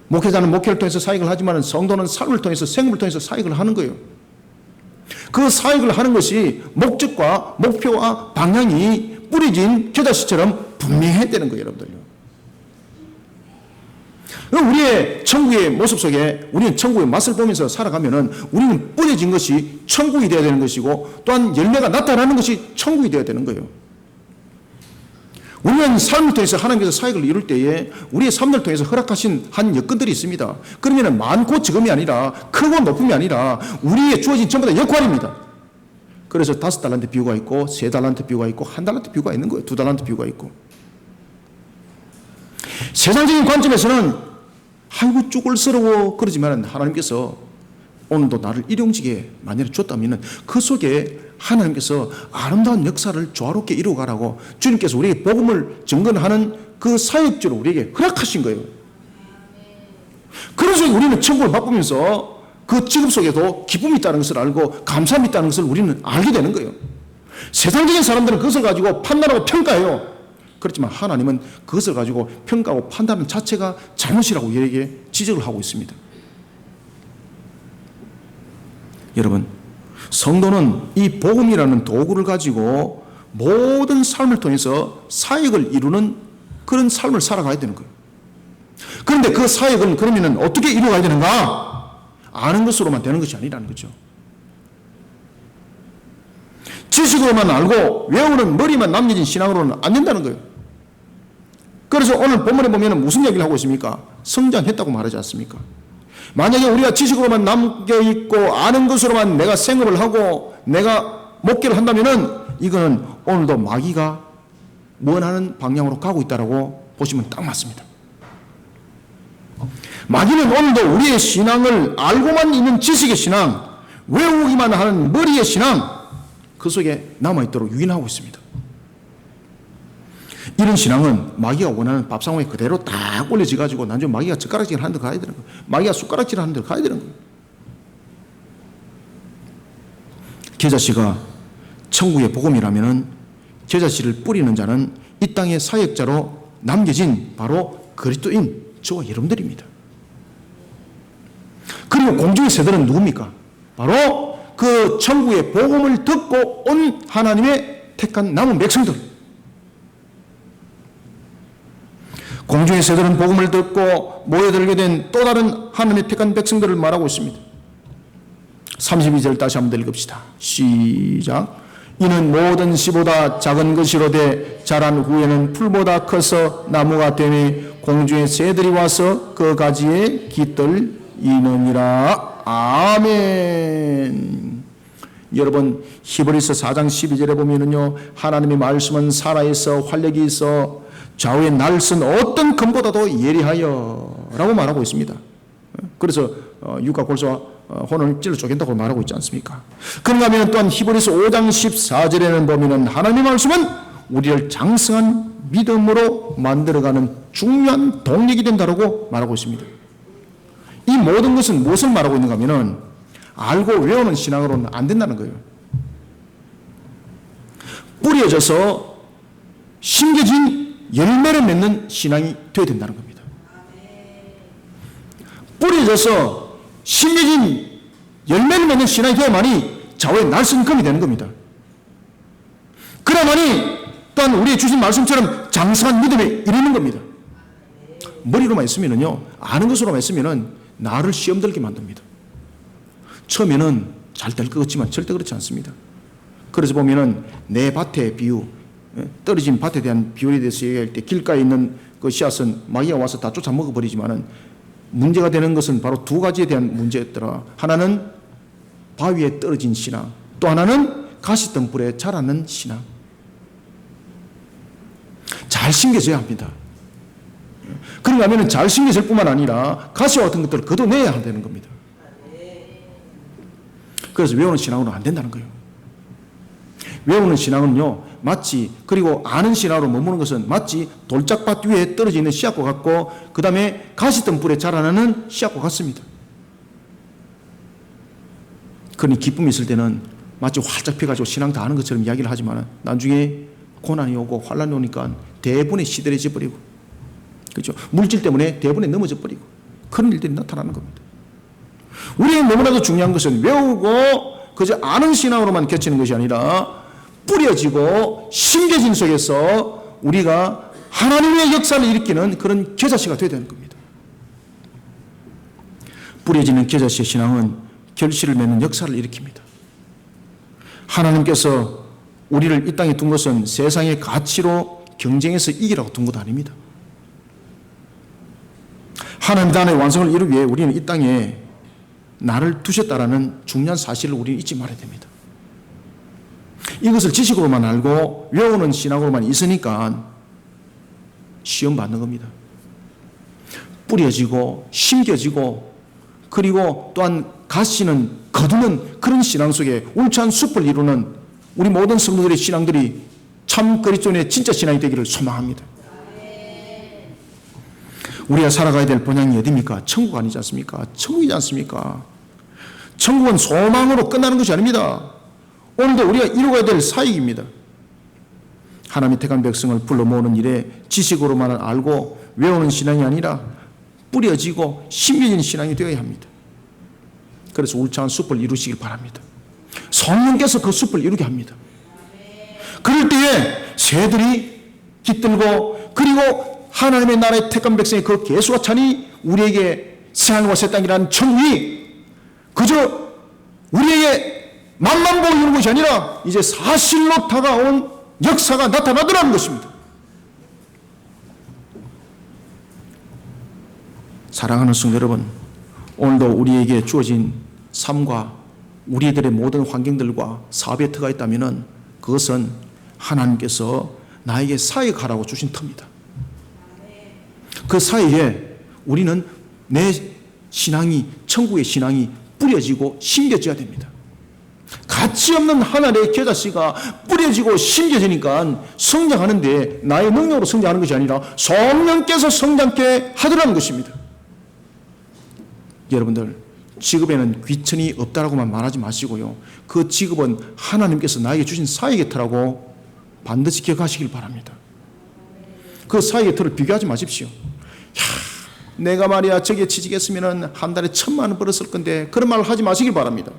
목회자는 목회를 통해서 사역을 하지만 성도는 삶을 통해서, 생물을 통해서 사역을 하는 거예요. 그 사역을 하는 것이 목적과 목표와 방향이 뿌려진 겨자씨처럼 분명해야 되는 거예요, 여러분들요. 우리의 천국의 모습 속에 우리는 천국의 맛을 보면서 살아가면은 우리는 뿌려진 것이 천국이 되어야 되는 것이고 또한 열매가 나타나는 것이 천국이 되어야 되는 거예요. 우리는 삶을 통해서 하나님께서 사역을 이룰 때에 우리의 삶을 통해서 허락하신 한 여건들이 있습니다. 그러면 많고 적음이 아니라 크고 높음이 아니라 우리의 주어진 전부 다 역할입니다. 그래서 5달란트 비유가 있고 3달란트 비유가 있고 1달란트 비유가 있는 거예요. 2달란트 비유가 있고. 세상적인 관점에서는 아이고 쭈글스러워 그러지만 하나님께서 오늘도 나를 일용직에 만약에 줬다면 그 속에 하나님께서 아름다운 역사를 조화롭게 이루어가라고 주님께서 우리에게 복음을 증거하는 그 사역지로 우리에게 허락하신 거예요. 그래서 우리는 천국을 맛보면서 그 직업 속에도 기쁨이 있다는 것을 알고 감사함이 있다는 것을 우리는 알게 되는 거예요. 세상적인 사람들은 그것을 가지고 판단하고 평가해요. 그렇지만 하나님은 그것을 가지고 평가하고 판단하는 자체가 잘못이라고 우리에게 지적을 하고 있습니다. 여러분, 성도는 이 복음이라는 도구를 가지고 모든 삶을 통해서 사역을 이루는 그런 삶을 살아가야 되는 거예요. 그런데 그 사역은 그러면 어떻게 이루어가야 되는가? 아는 것으로만 되는 것이 아니라는 거죠. 지식으로만 알고 외우는 머리만 남겨진 신앙으로는 안 된다는 거예요. 그래서 오늘 본문에 보면 무슨 얘기를 하고 있습니까? 성장했다고 말하지 않습니까? 만약에 우리가 지식으로만 남겨있고 아는 것으로만 내가 생업을 하고 내가 목회를 한다면 이거는 오늘도 마귀가 원하는 방향으로 가고 있다고 보시면 딱 맞습니다. 마귀는 오늘도 우리의 신앙을 알고만 있는 지식의 신앙, 외우기만 하는 머리의 신앙 그 속에 남아있도록 유인하고 있습니다. 이런 신앙은 마귀가 원하는 밥상에 그대로 딱 올려져가지고 나중에 마귀가 젓가락질 하는 데 가야 되는 거예요. 마귀가 숟가락질 하는 데 가야 되는 거예요. 겨자씨가 천국의 복음이라면 겨자씨를 뿌리는 자는 이 땅의 사역자로 남겨진 바로 그리스도인 저와 여러분들입니다. 그리고 공중의 새들은 누굽니까? 바로 그 천국의 복음을 듣고 온 하나님의 택한 남은 백성들. 공중의 새들은 복음을 듣고 모여들게 된 또 다른 하나님의 택한 백성들을 말하고 있습니다. 32절 다시 한번 읽읍시다. 시작. 이는 모든 씨보다 작은 것이로되 자란 후에는 풀보다 커서 나무가 되니 공중의 새들이 와서 그 가지에 깃들이느니라. 아멘. 여러분 히브리서 4장 12절에 보면은요 하나님의 말씀은 살아있어 활력이 있어 좌우에 날선 어떤 검보다도 예리하여 라고 말하고 있습니다. 그래서 육과 골수와 혼을 찔러 쪼갠다고 말하고 있지 않습니까? 그런가 하면 또한 히브리서 5장 14절에는 보면은 하나님의 말씀은 우리를 장성한 믿음으로 만들어가는 중요한 동력이 된다고 말하고 있습니다. 이 모든 것은 무엇을 말하고 있는가 하면은 알고 외우는 신앙으로는 안 된다는 거예요. 뿌려져서 심겨진 열매를 맺는 신앙이 되어야 된다는 겁니다. 뿌려져서 심겨진 열매를 맺는 신앙이 되어야만이 좌우의 날선 검이 되는 겁니다. 그래야만이 또한 우리의 주신 말씀처럼 장성한 믿음에 이르는 겁니다. 머리로만 있으면은요, 아는 것으로만 있으면은 나를 시험 들게 만듭니다. 처음에는 잘 될 것 같지만 절대 그렇지 않습니다. 그래서 보면은 내 밭의 비유, 떨어진 밭에 대한 비율에 대해서 얘기할 때 길가에 있는 그 씨앗은 마귀가 와서 다 쫓아 먹어버리지만은 문제가 되는 것은 바로 두 가지에 대한 문제였더라. 하나는 바위에 떨어진 신앙, 또 하나는 가시덤불에 자라는 신앙. 잘 심겨져야 합니다. 그런가 하면 잘 심겨질 뿐만 아니라 가시와 같은 것들을 걷어내야 한다는 겁니다. 그래서 외우는 신앙으로는 안 된다는 거예요. 외우는 신앙은요, 마치, 그리고 아는 신앙으로 머무는 것은 마치 돌짝밭 위에 떨어져 있는 씨앗과 같고, 그 다음에 가시덤불에 자라나는 씨앗과 같습니다. 그러니 기쁨이 있을 때는 마치 활짝 펴가지고 신앙 다 아는 것처럼 이야기를 하지만 나중에 고난이 오고 환란이 오니까 대분에 시들해져 버리고, 그렇죠? 물질 때문에 대분에 넘어져 버리고 그런 일들이 나타나는 겁니다. 우리의 너무나도 중요한 것은 외우고 그저 아는 신앙으로만 겹치는 것이 아니라 뿌려지고 심겨진 속에서 우리가 하나님의 역사를 일으키는 그런 겨자씨가 되어야 되는 겁니다. 뿌려지는 겨자씨의 신앙은 결실을 맺는 역사를 일으킵니다. 하나님께서 우리를 이 땅에 둔 것은 세상의 가치로 경쟁해서 이기라고 둔 것 아닙니다. 하나님 나라의 완성을 이루기 위해 우리는 이 땅에 나를 두셨다라는 중요한 사실을 우리는 잊지 말아야 됩니다. 이것을 지식으로만 알고 외우는 신앙으로만 있으니까 시험 받는 겁니다. 뿌려지고 심겨지고 그리고 또한 가시는 거두는 그런 신앙 속에 울창한 숲을 이루는 우리 모든 성도들의 신앙들이 참 그리스도인의 진짜 신앙이 되기를 소망합니다. 우리가 살아가야 될 본향이 어디입니까? 천국 아니지 않습니까? 천국이지 않습니까? 천국은 소망으로 끝나는 것이 아닙니다. 오늘도 우리가 이루어야 될 사역입니다. 하나님의 택한 백성을 불러 모으는 일에 지식으로만 알고 외우는 신앙이 아니라 뿌려지고 심겨진 신앙이 되어야 합니다. 그래서 울창한 숲을 이루시길 바랍니다. 성령께서 그 숲을 이루게 합니다. 그럴 때에 새들이 깃들고 그리고 하나님의 나라의 택한 백성의 그 계수와 찬이 우리에게 새하늘과 새 땅이라는 천국이 그저 우리에게 맛만 보고 이루는 것이 아니라 이제 사실로 다가온 역사가 나타나더라는 것입니다. 사랑하는 성도 여러분, 오늘도 우리에게 주어진 삶과 우리들의 모든 환경들과 사업에 터가 있다면 그것은 하나님께서 나에게 사역하라고 주신 터입니다. 그 사이에 우리는 내 신앙이 천국의 신앙이 뿌려지고 심겨져야 됩니다. 가치 없는 하나의 겨자씨가 뿌려지고 심겨지니까 성장하는데 나의 능력으로 성장하는 것이 아니라 성령께서 성장케 하더라는 것입니다. 여러분들 직업에는 귀천이 없다라고만 말하지 마시고요. 그 직업은 하나님께서 나에게 주신 사역의 터라고 반드시 기억하시길 바랍니다. 그 사역의 터를 비교하지 마십시오. 내가 말이야 저기에 취직했으면 한 달에 1,000만 원 벌었을 건데 그런 말을 하지 마시길 바랍니다.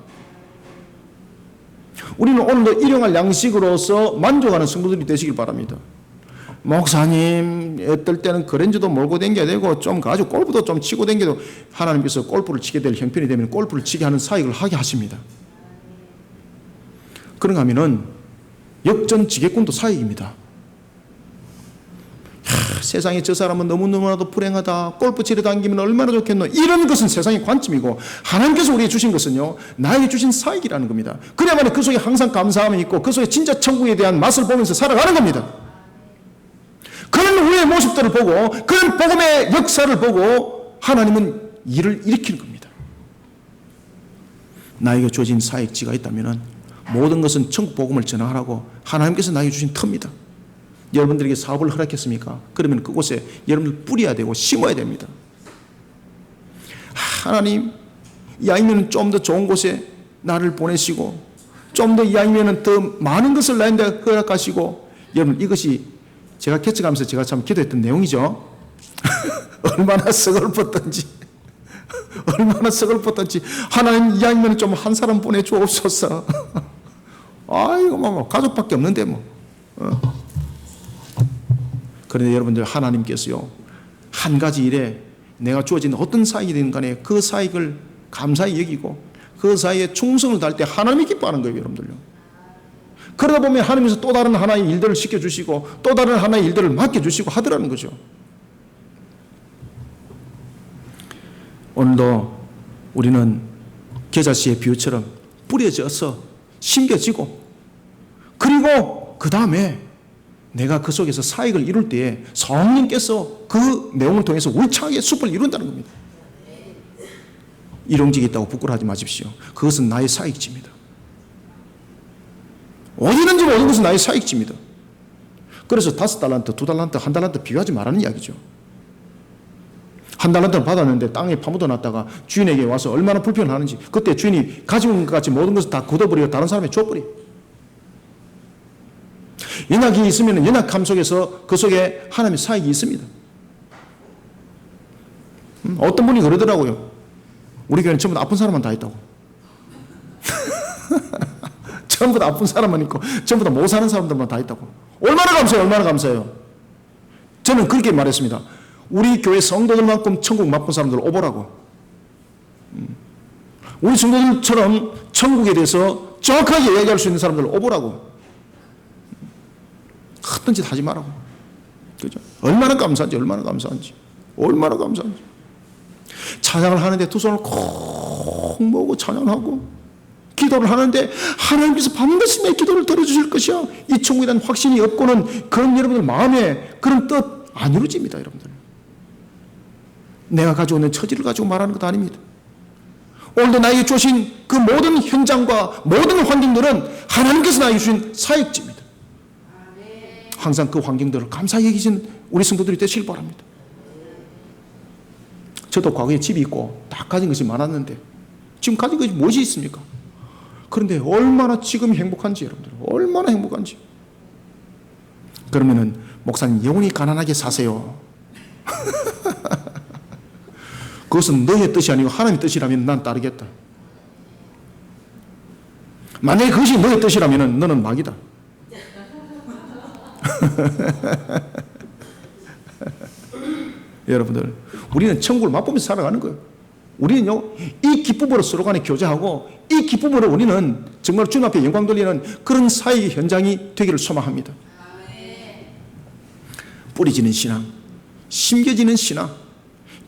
우리는 오늘도 일용할 양식으로서 만족하는 성도들이 되시길 바랍니다. 목사님 어떨 때는 그랜저도 몰고 다녀야 되고 좀 가지고 골프도 좀 치고 다녀도 하나님께서 골프를 치게 될 형편이 되면 골프를 치게 하는 사역을 하게 하십니다. 그런가 하면은 역전지게꾼도 사역입니다. 세상에 저 사람은 너무너무나도 불행하다. 골프 치러 다니면 얼마나 좋겠노. 이런 것은 세상의 관점이고 하나님께서 우리에게 주신 것은요 나에게 주신 사역이라는 겁니다. 그래야만 그 속에 항상 감사함이 있고 그 속에 진짜 천국에 대한 맛을 보면서 살아가는 겁니다. 그런 우리의 모습들을 보고 그런 복음의 역사를 보고 하나님은 일을 일으키는 겁니다. 나에게 주어진 사역지가 있다면 모든 것은 천국 복음을 전하라고 하나님께서 나에게 주신 터입니다. 여러분들에게 사업을 허락했습니까? 그러면 그곳에 여러분들 뿌려야 되고 심어야 됩니다. 하나님 이 아이면은 좀 더 좋은 곳에 나를 보내시고 좀 더 이 아이면은 더 많은 것을 나한테 허락하시고 여러분 이것이 제가 개척하면서 제가 참 기도했던 내용이죠. 얼마나 서글펐던지 얼마나 서글펐던지 하나님 이 아이면은 좀 한 사람 보내주옵소서. 아이고 뭐 가족밖에 없는데 뭐 그런데 여러분들 하나님께서요 한 가지 일에 내가 주어진 어떤 사역이든 간에 그 사역을 감사히 여기고 그 사역에 충성을 다할 때 하나님이 기뻐하는 거예요. 여러분들요. 그러다 보면 하나님께서 또 다른 하나의 일들을 시켜주시고 또 다른 하나의 일들을 맡겨주시고 하더라는 거죠. 오늘도 우리는 겨자씨의 비유처럼 뿌려져서 심겨지고 그리고 그 다음에 내가 그 속에서 사역을 이룰 때에 성령께서 그 내용을 통해서 울창하게 숲을 이룬다는 겁니다. 일용직이 있다고 부끄러워하지 마십시오. 그것은 나의 사역지입니다. 어디든지 모든 것은 나의 사역지입니다. 그래서 5달란트, 2달란트, 1달란트 비교하지 말라는 이야기죠. 1달란트를 받았는데 땅에 파묻어놨다가 주인에게 와서 얼마나 불편하는지 그때 주인이 가지고 온 것 같이 모든 것을 다 걷어버리고 다른 사람에 줘버려. 연약이 있으면 연약함 속에서 그 속에 하나님의 사역이 있습니다. 어떤 분이 그러더라고요. 우리 교회는 전부 다 아픈 사람만 다 있다고. 전부 다 아픈 사람만 있고 전부 다 못 사는 사람들만 다 있다고. 얼마나 감사해요. 얼마나 감사해요. 저는 그렇게 말했습니다. 우리 교회 성도들만큼 천국 맛본 사람들 오보라고. 우리 성도들처럼 천국에 대해서 정확하게 이야기할 수 있는 사람들 오보라고. 헛된 짓 하지 말라고. 그죠? 얼마나 감사한지, 얼마나 감사한지. 얼마나 감사한지. 찬양을 하는데 두 손을 콕 모으고 찬양하고, 기도를 하는데 하나님께서 반드시 내 기도를 들어주실 것이야. 이 천국에 대한 확신이 없고는 그런 여러분들 마음에 그런 뜻 안 이루어집니다, 여러분들. 내가 가지고 있는 처지를 가지고 말하는 것도 아닙니다. 오늘도 나에게 주신 그 모든 현장과 모든 환경들은 하나님께서 나에게 주신 사역지입니다. 항상 그 환경들을 감사히 여기시는 우리 성도들이 되시길 바랍니다. 저도 과거에 집이 있고 다 가진 것이 많았는데 지금 가진 것이 무엇이 있습니까? 그런데 얼마나 지금 행복한지, 여러분들 얼마나 행복한지. 그러면은 목사님 영원히 가난하게 사세요. 그것은 너의 뜻이 아니고 하나님의 뜻이라면 난 따르겠다. 만약에 그것이 너의 뜻이라면 너는 마귀다. 여러분들, 우리는 천국을 맛보면서 살아가는 거예요. 우리는요, 이 기쁨으로 서로 간에 교제하고 이 기쁨으로 우리는 정말 주님 앞에 영광 돌리는 그런 사역의 현장이 되기를 소망합니다. 뿌리지는 신앙, 심겨지는 신앙,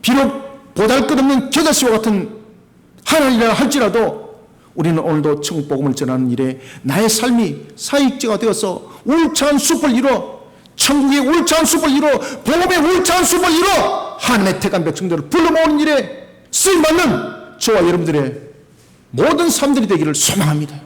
비록 보잘것없는 겨자씨와 같은 하나님이라 할지라도 우리는 오늘도 천국 복음을 전하는 일에 나의 삶이 사역지가 되어서 울창한 숲을 이뤄, 천국의 울창한 숲을 이뤄, 복음의 울창한 숲을 이뤄 하나님의 택한 백성들을 불러 모으는 일에 쓰임받는 저와 여러분들의 모든 삶들이 되기를 소망합니다.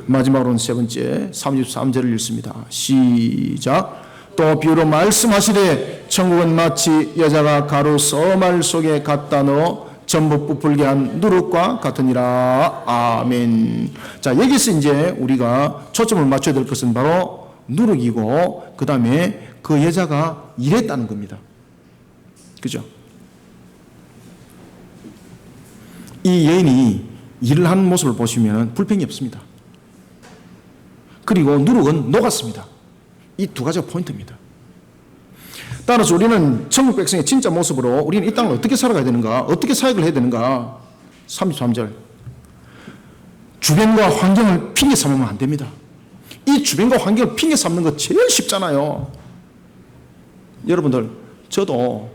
마지막으로는 세 번째 33절을 읽습니다. 시작. 또 비유로 말씀하시되 천국은 마치 여자가 가루 서말 속에 갖다 넣어 전부 부풀게 한 누룩과 같으니라. 아멘. 자, 여기서 이제 우리가 초점을 맞춰야 될 것은 바로 누룩이고, 그 다음에 그 여자가 일했다는 겁니다. 그죠? 이 여인이 일을 하는 모습을 보시면 불평이 없습니다. 그리고 누룩은 녹았습니다. 이 두 가지가 포인트입니다. 따라서 우리는 천국 백성의 진짜 모습으로 우리는 이 땅을 어떻게 살아가야 되는가, 어떻게 사역을 해야 되는가. 33절. 주변과 환경을 핑계 삼으면 안 됩니다. 이 주변과 환경을 핑계 삼는 거 제일 쉽잖아요. 여러분들, 저도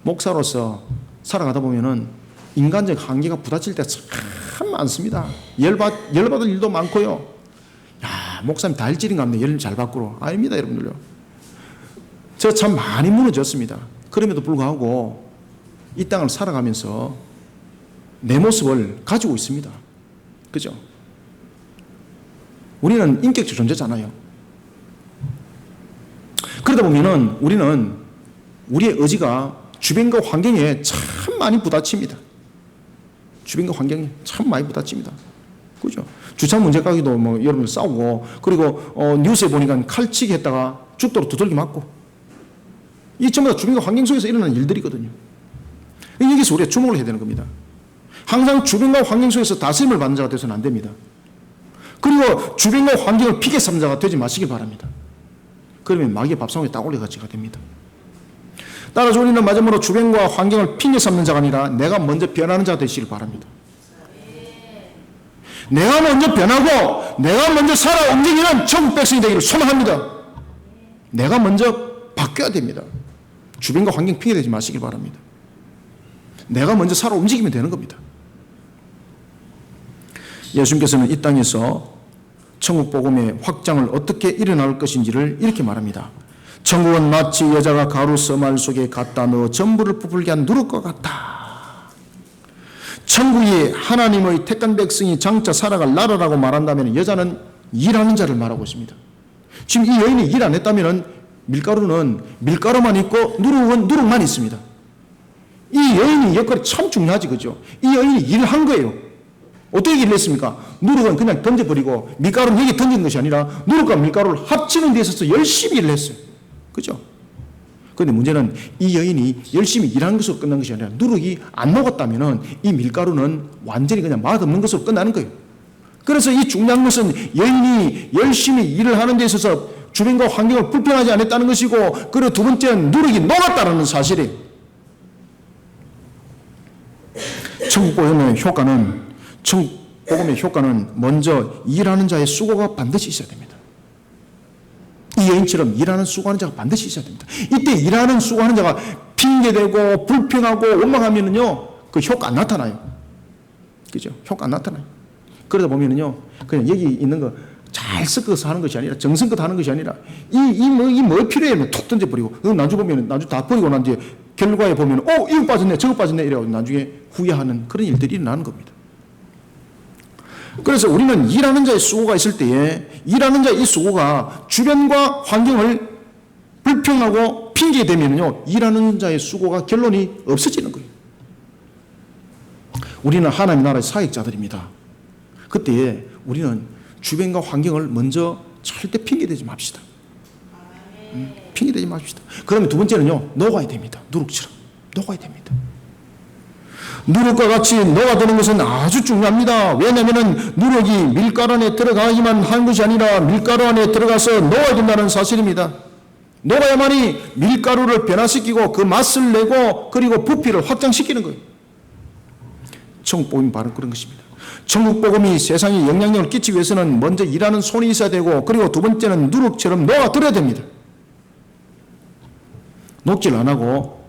목사로서 살아가다 보면은 인간적 한계가 부딪힐 때 참 많습니다. 열받을 일도 많고요. 야, 목사님 달질인가 보네. 열 잘 받고로. 아닙니다, 여러분들요. 저 참 많이 무너졌습니다. 그럼에도 불구하고 이 땅을 살아가면서 내 모습을 가지고 있습니다. 그죠? 우리는 인격적 존재잖아요. 그러다 보면은 우리는 우리의 의지가 주변과 환경에 참 많이 부딪힙니다. 주변과 환경에 참 많이 부딪힙니다. 그죠? 주차 문제 가기도 뭐 여러분들 싸우고, 그리고 뉴스에 보니까 칼치기 했다가 죽도록 두들겨 맞고, 이 전부 다 주변과 환경 속에서 일어나는 일들이거든요. 여기서 우리가 주목을 해야 되는 겁니다. 항상 주변과 환경 속에서 다스림을 받는 자가 되어서는 안 됩니다. 그리고 주변과 환경을 핑계 삼는 자가 되지 마시길 바랍니다. 그러면 마귀의 밥상에 딱 올려가지가 됩니다. 따라서 우리는 마지막으로 주변과 환경을 핑계 삼는 자가 아니라 내가 먼저 변하는 자가 되시길 바랍니다. 내가 먼저 변하고 내가 먼저 살아 움직이는 천국 백성이 되기를 소망합니다. 내가 먼저 바뀌어야 됩니다. 주변과 환경 핑계대지 마시길 바랍니다. 내가 먼저 살아 움직이면 되는 겁니다. 예수님께서는 이 땅에서 천국 복음의 확장을 어떻게 일어날 것인지를 이렇게 말합니다. 천국은 마치 여자가 가루 서말 속에 갖다 넣어 전부를 부풀게 한 누룩과 같다. 천국이 하나님의 택한 백성이 장차 살아갈 나라라고 말한다면 여자는 일하는 자를 말하고 있습니다. 지금 이 여인이 일 안 했다면 밀가루는 밀가루만 있고 누룩은 누룩만 있습니다. 이 여인의 역할이 참 중요하지, 그죠? 이 여인이 일을 한 거예요. 어떻게 일을 했습니까? 누룩은 그냥 던져버리고 밀가루는 여기 던진 것이 아니라 누룩과 밀가루를 합치는 데 있어서 열심히 일을 했어요. 그죠? 그런데 문제는 이 여인이 열심히 일한 것으로 끝난 것이 아니라 누룩이 안 녹았다면 이 밀가루는 완전히 그냥 맛없는 것으로 끝나는 거예요. 그래서 이 중요한 것은 여인이 열심히 일을 하는 데 있어서 주변과 환경을 불편하지 않았다는 것이고, 그리고 두 번째는 누룩이 녹았다는 사실이에요. 천국복음의 효과는 먼저 일하는 자의 수고가 반드시 있어야 됩니다. 이 여인처럼 일하는 수고하는 자가 반드시 있어야 됩니다. 이때 일하는 수고하는 자가 핑계대고 불평하고 원망하면은요, 그 효과 안 나타나요. 그죠? 효과 안 나타나요. 그러다 보면은요, 그냥 여기 있는 거 잘 섞어서 하는 것이 아니라, 정성껏 하는 것이 아니라, 뭐 필요해? 툭 던져버리고, 나중에 보면, 나중에 다 버리고 난 뒤에 결과에 보면, 이거 빠졌네, 저거 빠졌네, 이래가지고 나중에 후회하는 그런 일들이 일어나는 겁니다. 그래서 우리는 일하는 자의 수고가 있을 때에, 일하는 자의 이 수고가 주변과 환경을 불평하고 핑계대면요, 일하는 자의 수고가 결론이 없어지는 거예요. 우리는 하나님의 나라의 사역자들입니다. 그때에 우리는 주변과 환경을 먼저 절대 핑계대지 맙시다. 핑계대지 맙시다. 그러면 두 번째는요, 녹아야 됩니다. 누룩처럼. 녹아야 됩니다. 누룩과 같이 녹아드는 것은 아주 중요합니다. 왜냐하면 누룩이 밀가루 안에 들어가기만 한 것이 아니라 밀가루 안에 들어가서 녹아야 된다는 사실입니다. 녹아야만이 밀가루를 변화시키고 그 맛을 내고 그리고 부피를 확장시키는 거예요. 천국복음이 바로 그런 것입니다. 천국복음이 세상에 영향력을 끼치기 위해서는 먼저 일하는 손이 있어야 되고, 그리고 두 번째는 누룩처럼 녹아들어야 됩니다. 녹질 안 하고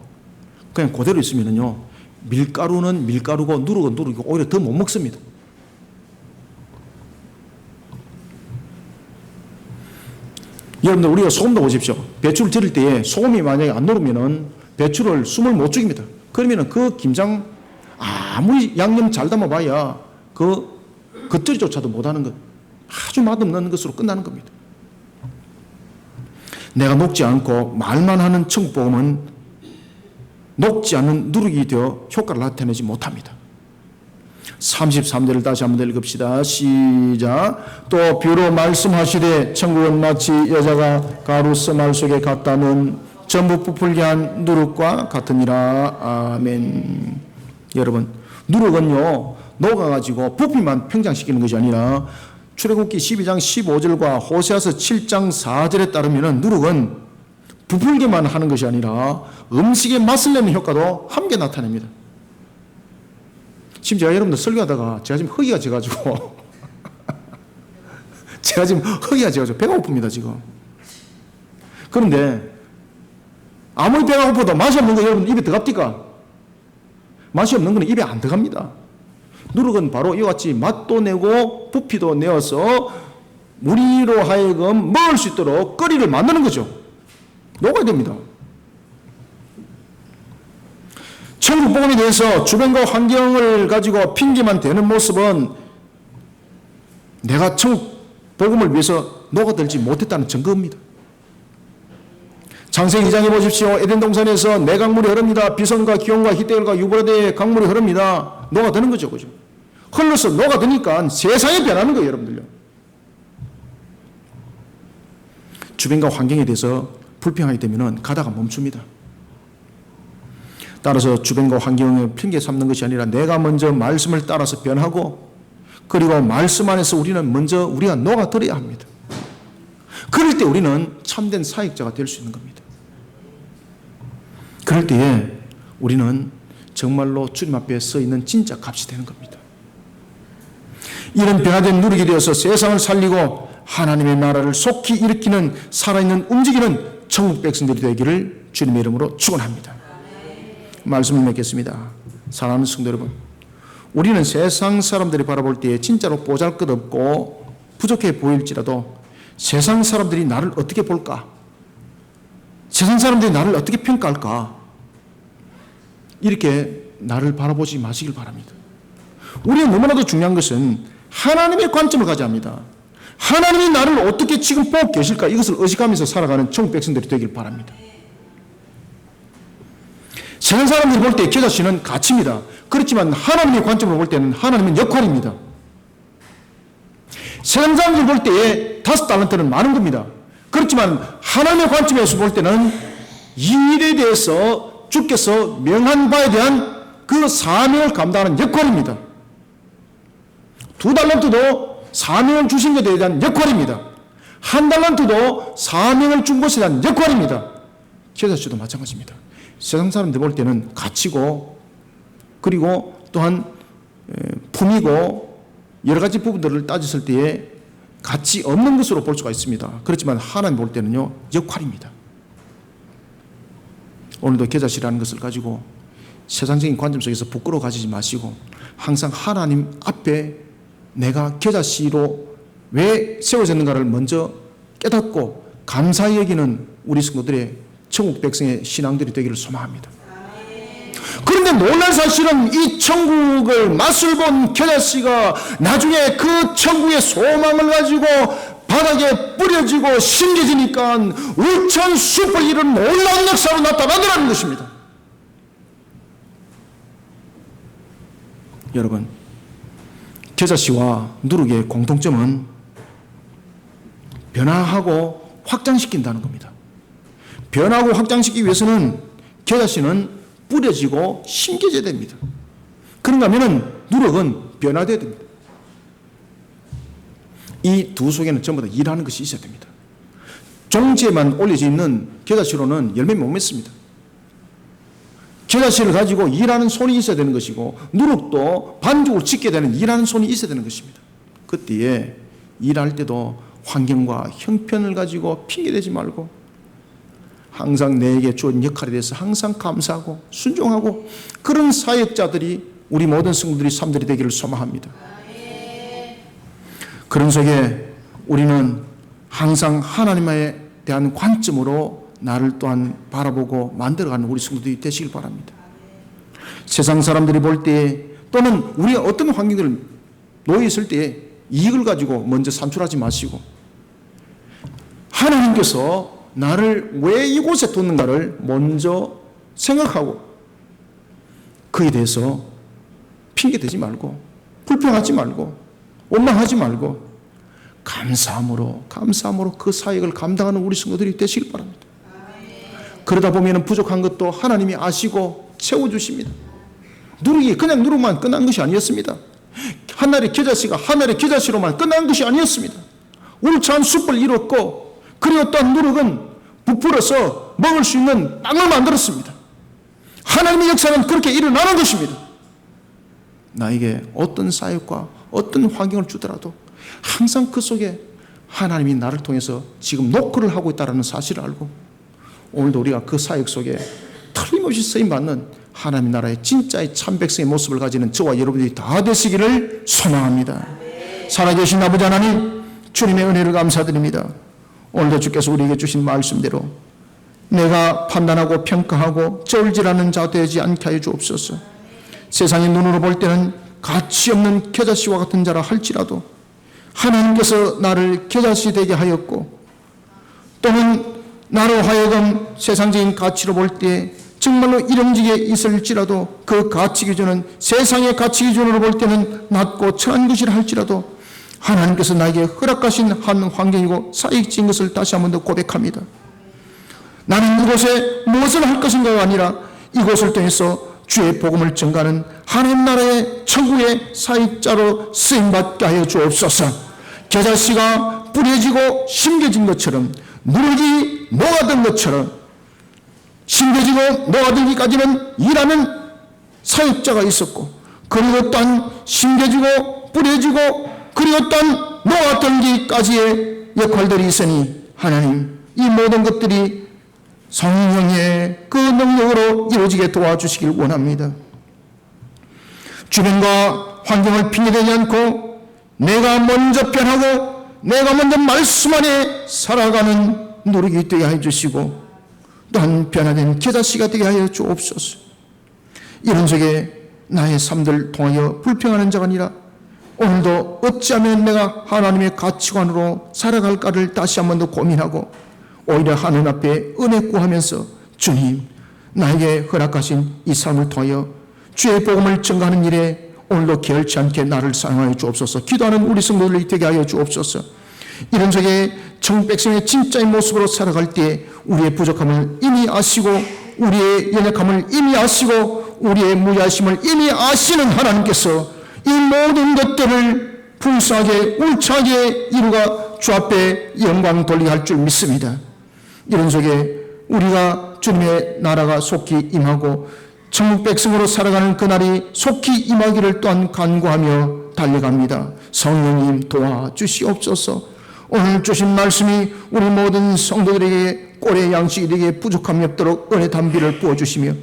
그냥 그대로 있으면요, 밀가루는 밀가루고 누룩은 누룩이고 오히려 더 못 먹습니다. 여러분들, 우리가 소금도 보십시오. 배추를 절일 때에 소금이 만약에 안 녹으면은 배추를 숨을 못 죽입니다. 그러면은 그 김장 아무리 양념 잘 담아봐야 그 겉절이조차도 못하는 것, 아주 맛없는 것으로 끝나는 겁니다. 내가 녹지 않고 말만 하는 천국복음은 녹지 않는 누룩이 되어 효과를 나타내지 못합니다. 33절을 다시 한번 읽읍시다. 시작. 또 비로 말씀하시되 천국은 마치 여자가 가루 써말 속에 갖다 놓은 전부 부풀게 한 누룩과 같으니라. 아멘. 여러분, 누룩은요, 녹아가지고 부피만 평장시키는 것이 아니라 출애굽기 12장 15절과 호세아서 7장 4절에 따르면 누룩은 부풀게만 하는 것이 아니라 음식의 맛을 내는 효과도 함께 나타냅니다. 지금 제가 여러분들 설교하다가 제가 지금 허기가 져가지고 배가 고픕니다 지금. 그런데 아무리 배가 고파도 맛이 없는 거 여러분 입에 들어갑니까? 맛이 없는 거는 입에 안 들어갑니다. 누룩은 바로 이와 같이 맛도 내고 부피도 내어서 우리로 하여금 먹을 수 있도록 거리를 만드는 거죠. 녹아야 됩니다. 천국복음에 대해서 주변과 환경을 가지고 핑계만 대는 모습은 내가 천국복음을 위해서 녹아들지 못했다는 증거입니다. 창세기 2장에 보십시오. 에덴 동산에서 네 강물이 흐릅니다. 비손과 기온과 히데엘과 유브라데의 강물이 흐릅니다. 녹아드는 거죠. 그죠? 흘러서 녹아드니까 세상이 변하는 거예요. 여러분들요. 주변과 환경에 대해서 불평하게 되면 가다가 멈춥니다. 따라서 주변과 환경을 핑계 삼는 것이 아니라 내가 먼저 말씀을 따라서 변하고, 그리고 말씀 안에서 우리가 녹아들어야 합니다. 그럴 때 우리는 참된 사역자가 될 수 있는 겁니다. 그럴 때에 우리는 정말로 주님 앞에 서 있는 진짜 값이 되는 겁니다. 이런 변화된 누룩이 되어서 세상을 살리고 하나님의 나라를 속히 일으키는 살아있는 움직이는 천국 백성들이 되기를 주님의 이름으로 축원합니다. 말씀을 맺겠습니다. 사랑하는 성도 여러분, 우리는 세상 사람들이 바라볼 때에 진짜로 보잘것없고 부족해 보일지라도 세상 사람들이 나를 어떻게 볼까? 세상 사람들이 나를 어떻게 평가할까? 이렇게 나를 바라보지 마시길 바랍니다. 우리는 너무나도 중요한 것은 하나님의 관점을 가져야 합니다. 하나님이 나를 어떻게 지금 보고 계실까? 이것을 의식하면서 살아가는 천국 백성들이 되길 바랍니다. 세상 사람들이 볼 때 겨자씨는 가치입니다. 그렇지만 하나님의 관점으로 볼 때는 하나님은 역할입니다. 세상 사람들이 볼 때에 5달란트는 많은 겁니다. 그렇지만 하나님의 관점에서 볼 때는 이 일에 대해서 주께서 명한 바에 대한 그 사명을 감당하는 역할입니다. 2달란트도 사명을 주신 것에 대한 역할입니다. 1달란트도 사명을 준 것에 대한 역할입니다. 겨자씨도 마찬가지입니다. 세상 사람들 볼 때는 가치고, 그리고 또한 품이고 여러 가지 부분들을 따졌을 때에 가치 없는 것으로 볼 수가 있습니다. 그렇지만 하나님 볼 때는요, 역할입니다. 오늘도 겨자씨라는 것을 가지고 세상적인 관점 속에서 부끄러워 가지지 마시고 항상 하나님 앞에 내가 겨자씨로 왜 세워졌는가를 먼저 깨닫고 감사히 여기는 우리 성도들의 천국 백성의 신앙들이 되기를 소망합니다. 그런데 놀랄 사실은 이 천국을 맛을 본 겨자씨가 나중에 그 천국의 소망을 가지고 바닥에 뿌려지고 심겨지니까 울천 숲을 이룬 놀라운 역사로 나타나더라는 것입니다. 여러분, 겨자씨와 누룩의 공통점은 변화하고 확장시킨다는 겁니다. 변화하고 확장시키기 위해서는 겨자씨는 뿌려지고 심겨져야 됩니다. 그런가 하면 누룩은 변화돼야 됩니다. 이 두 속에는 전부 다 일하는 것이 있어야 됩니다. 종지에만 올려져 있는 겨자씨로는 열매 못 맺습니다. 겨자씨를 가지고 일하는 손이 있어야 되는 것이고 누룩도 반죽을 짓게 되는 일하는 손이 있어야 되는 것입니다. 그때에 일할 때도 환경과 형편을 가지고 핑계대지 말고 항상 내게 주어진 역할에 대해서 항상 감사하고 순종하고 그런 사역자들이 우리 모든 성도들이 삶들이 되기를 소망합니다. 그런 속에 우리는 항상 하나님에 대한 관점으로 나를 또한 바라보고 만들어가는 우리 성도들이 되시길 바랍니다. 세상 사람들이 볼 때 또는 우리가 어떤 환경을 놓여 있을 때 이익을 가지고 먼저 산출하지 마시고 하나님께서 나를 왜 이곳에 뒀는가를 먼저 생각하고 그에 대해서 핑계대지 말고 불평하지 말고 원망하지 말고 감사함으로 그 사역을 감당하는 우리 성도들이 되시길 바랍니다. 그러다 보면 부족한 것도 하나님이 아시고 채워주십니다. 누룩이 그냥 누룩만 끝난 것이 아니었습니다. 하늘의 겨자씨가 하늘의 겨자씨로만 끝난 것이 아니었습니다. 울창한 숲을 이뤘고 그리고 또한 누룩은 부풀어서 먹을 수 있는 땅을 만들었습니다. 하나님의 역사는 그렇게 일어나는 것입니다. 나에게 어떤 사역과 어떤 환경을 주더라도 항상 그 속에 하나님이 나를 통해서 지금 노크를 하고 있다는 사실을 알고 오늘도 우리가 그 사역 속에 틀림없이 쓰임받는 하나님 나라의 진짜의 참 백성의 모습을 가지는 저와 여러분들이 다 되시기를 소망합니다. 살아계신 아버지 하나님, 주님의 은혜를 감사드립니다. 오늘도 주께서 우리에게 주신 말씀대로 내가 판단하고 평가하고 쩔질하는 자 되지 않게 하여 주옵소서. 세상의 눈으로 볼 때는 가치 없는 겨자씨와 같은 자라 할지라도 하나님께서 나를 겨자씨 되게 하였고 또는 나로 하여금 세상적인 가치로 볼 때 정말로 이름지게 있을지라도 그 가치 기준은 세상의 가치 기준으로 볼 때는 낮고 천한 것이라 할지라도 하나님께서 나에게 허락하신 한 환경이고 사역지인 것을 다시 한 번 더 고백합니다. 나는 이곳에 무엇을 할 것인가가 아니라 이곳을 통해서 주의 복음을 전가하는 하나님 나라의 천국의 사역자로 쓰임받게 하여 주옵소서. 겨자씨가 뿌려지고 심겨진 것처럼 누룩이 녹아든 것처럼 심겨지고 녹아들기까지는 일하는 사역자가 있었고 그리고 또한 심겨지고 뿌려지고 그리고 또한 녹아들기까지의 역할들이 있으니 하나님 이 모든 것들이 성령의 그 능력으로 이루어지게 도와주시길 원합니다. 주변과 환경을 핑계대지 않고 내가 먼저 변하고 내가 먼저 말씀 안에 살아가는 누룩이 되게 해주시고 또한 변화된 겨자씨가 되게 하여 주옵소서. 이런 속에 나의 삶들 통하여 불평하는 자가 아니라 오늘도 어찌하면 내가 하나님의 가치관으로 살아갈까를 다시 한 번 더 고민하고 오히려 하나님 앞에 은혜 구하면서 주님 나에게 허락하신 이 삶을 통하여 주의 복음을 전가하는 일에 오늘도 게을치 않게 나를 사용하여 주옵소서. 기도하는 우리 성도들이 되게 하여 주옵소서. 이런 속에 천국 백성의 진짜의 모습으로 살아갈 때 우리의 부족함을 이미 아시고 우리의 연약함을 이미 아시고 우리의 무리하심을 이미 아시는 하나님께서 이 모든 것들을 풍성하게 울창하게 이루가 주 앞에 영광 돌리게 할 줄 믿습니다. 이런 속에 우리가 주님의 나라가 속히 임하고 천국 백성으로 살아가는 그날이 속히 임하기를 또한 간구하며 달려갑니다. 성령님 도와주시옵소서. 오늘 주신 말씀이 우리 모든 성도들에게 꼴의 양식이 되게 부족함이 없도록 은혜 담비를 부어주시며,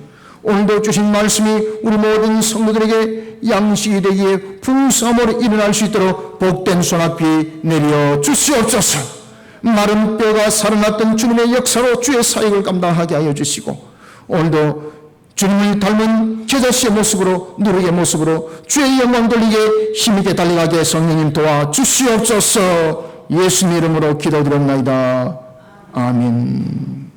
오늘도 주신 말씀이 우리 모든 성도들에게 양식이 되기에 풍성함으로 일어날 수 있도록 복된 손앞이 내려 주시옵소서. 마른 뼈가 살아났던 주님의 역사로 주의 사역을 감당하게 하여 주시고, 오늘도 주님을 닮은 제자씨의 모습으로, 누룩의 모습으로 주의 영광 돌리게 힘있게 달려가게 성령님 도와주시옵소서. 예수님 이름으로 기도드렸나이다. 아멘.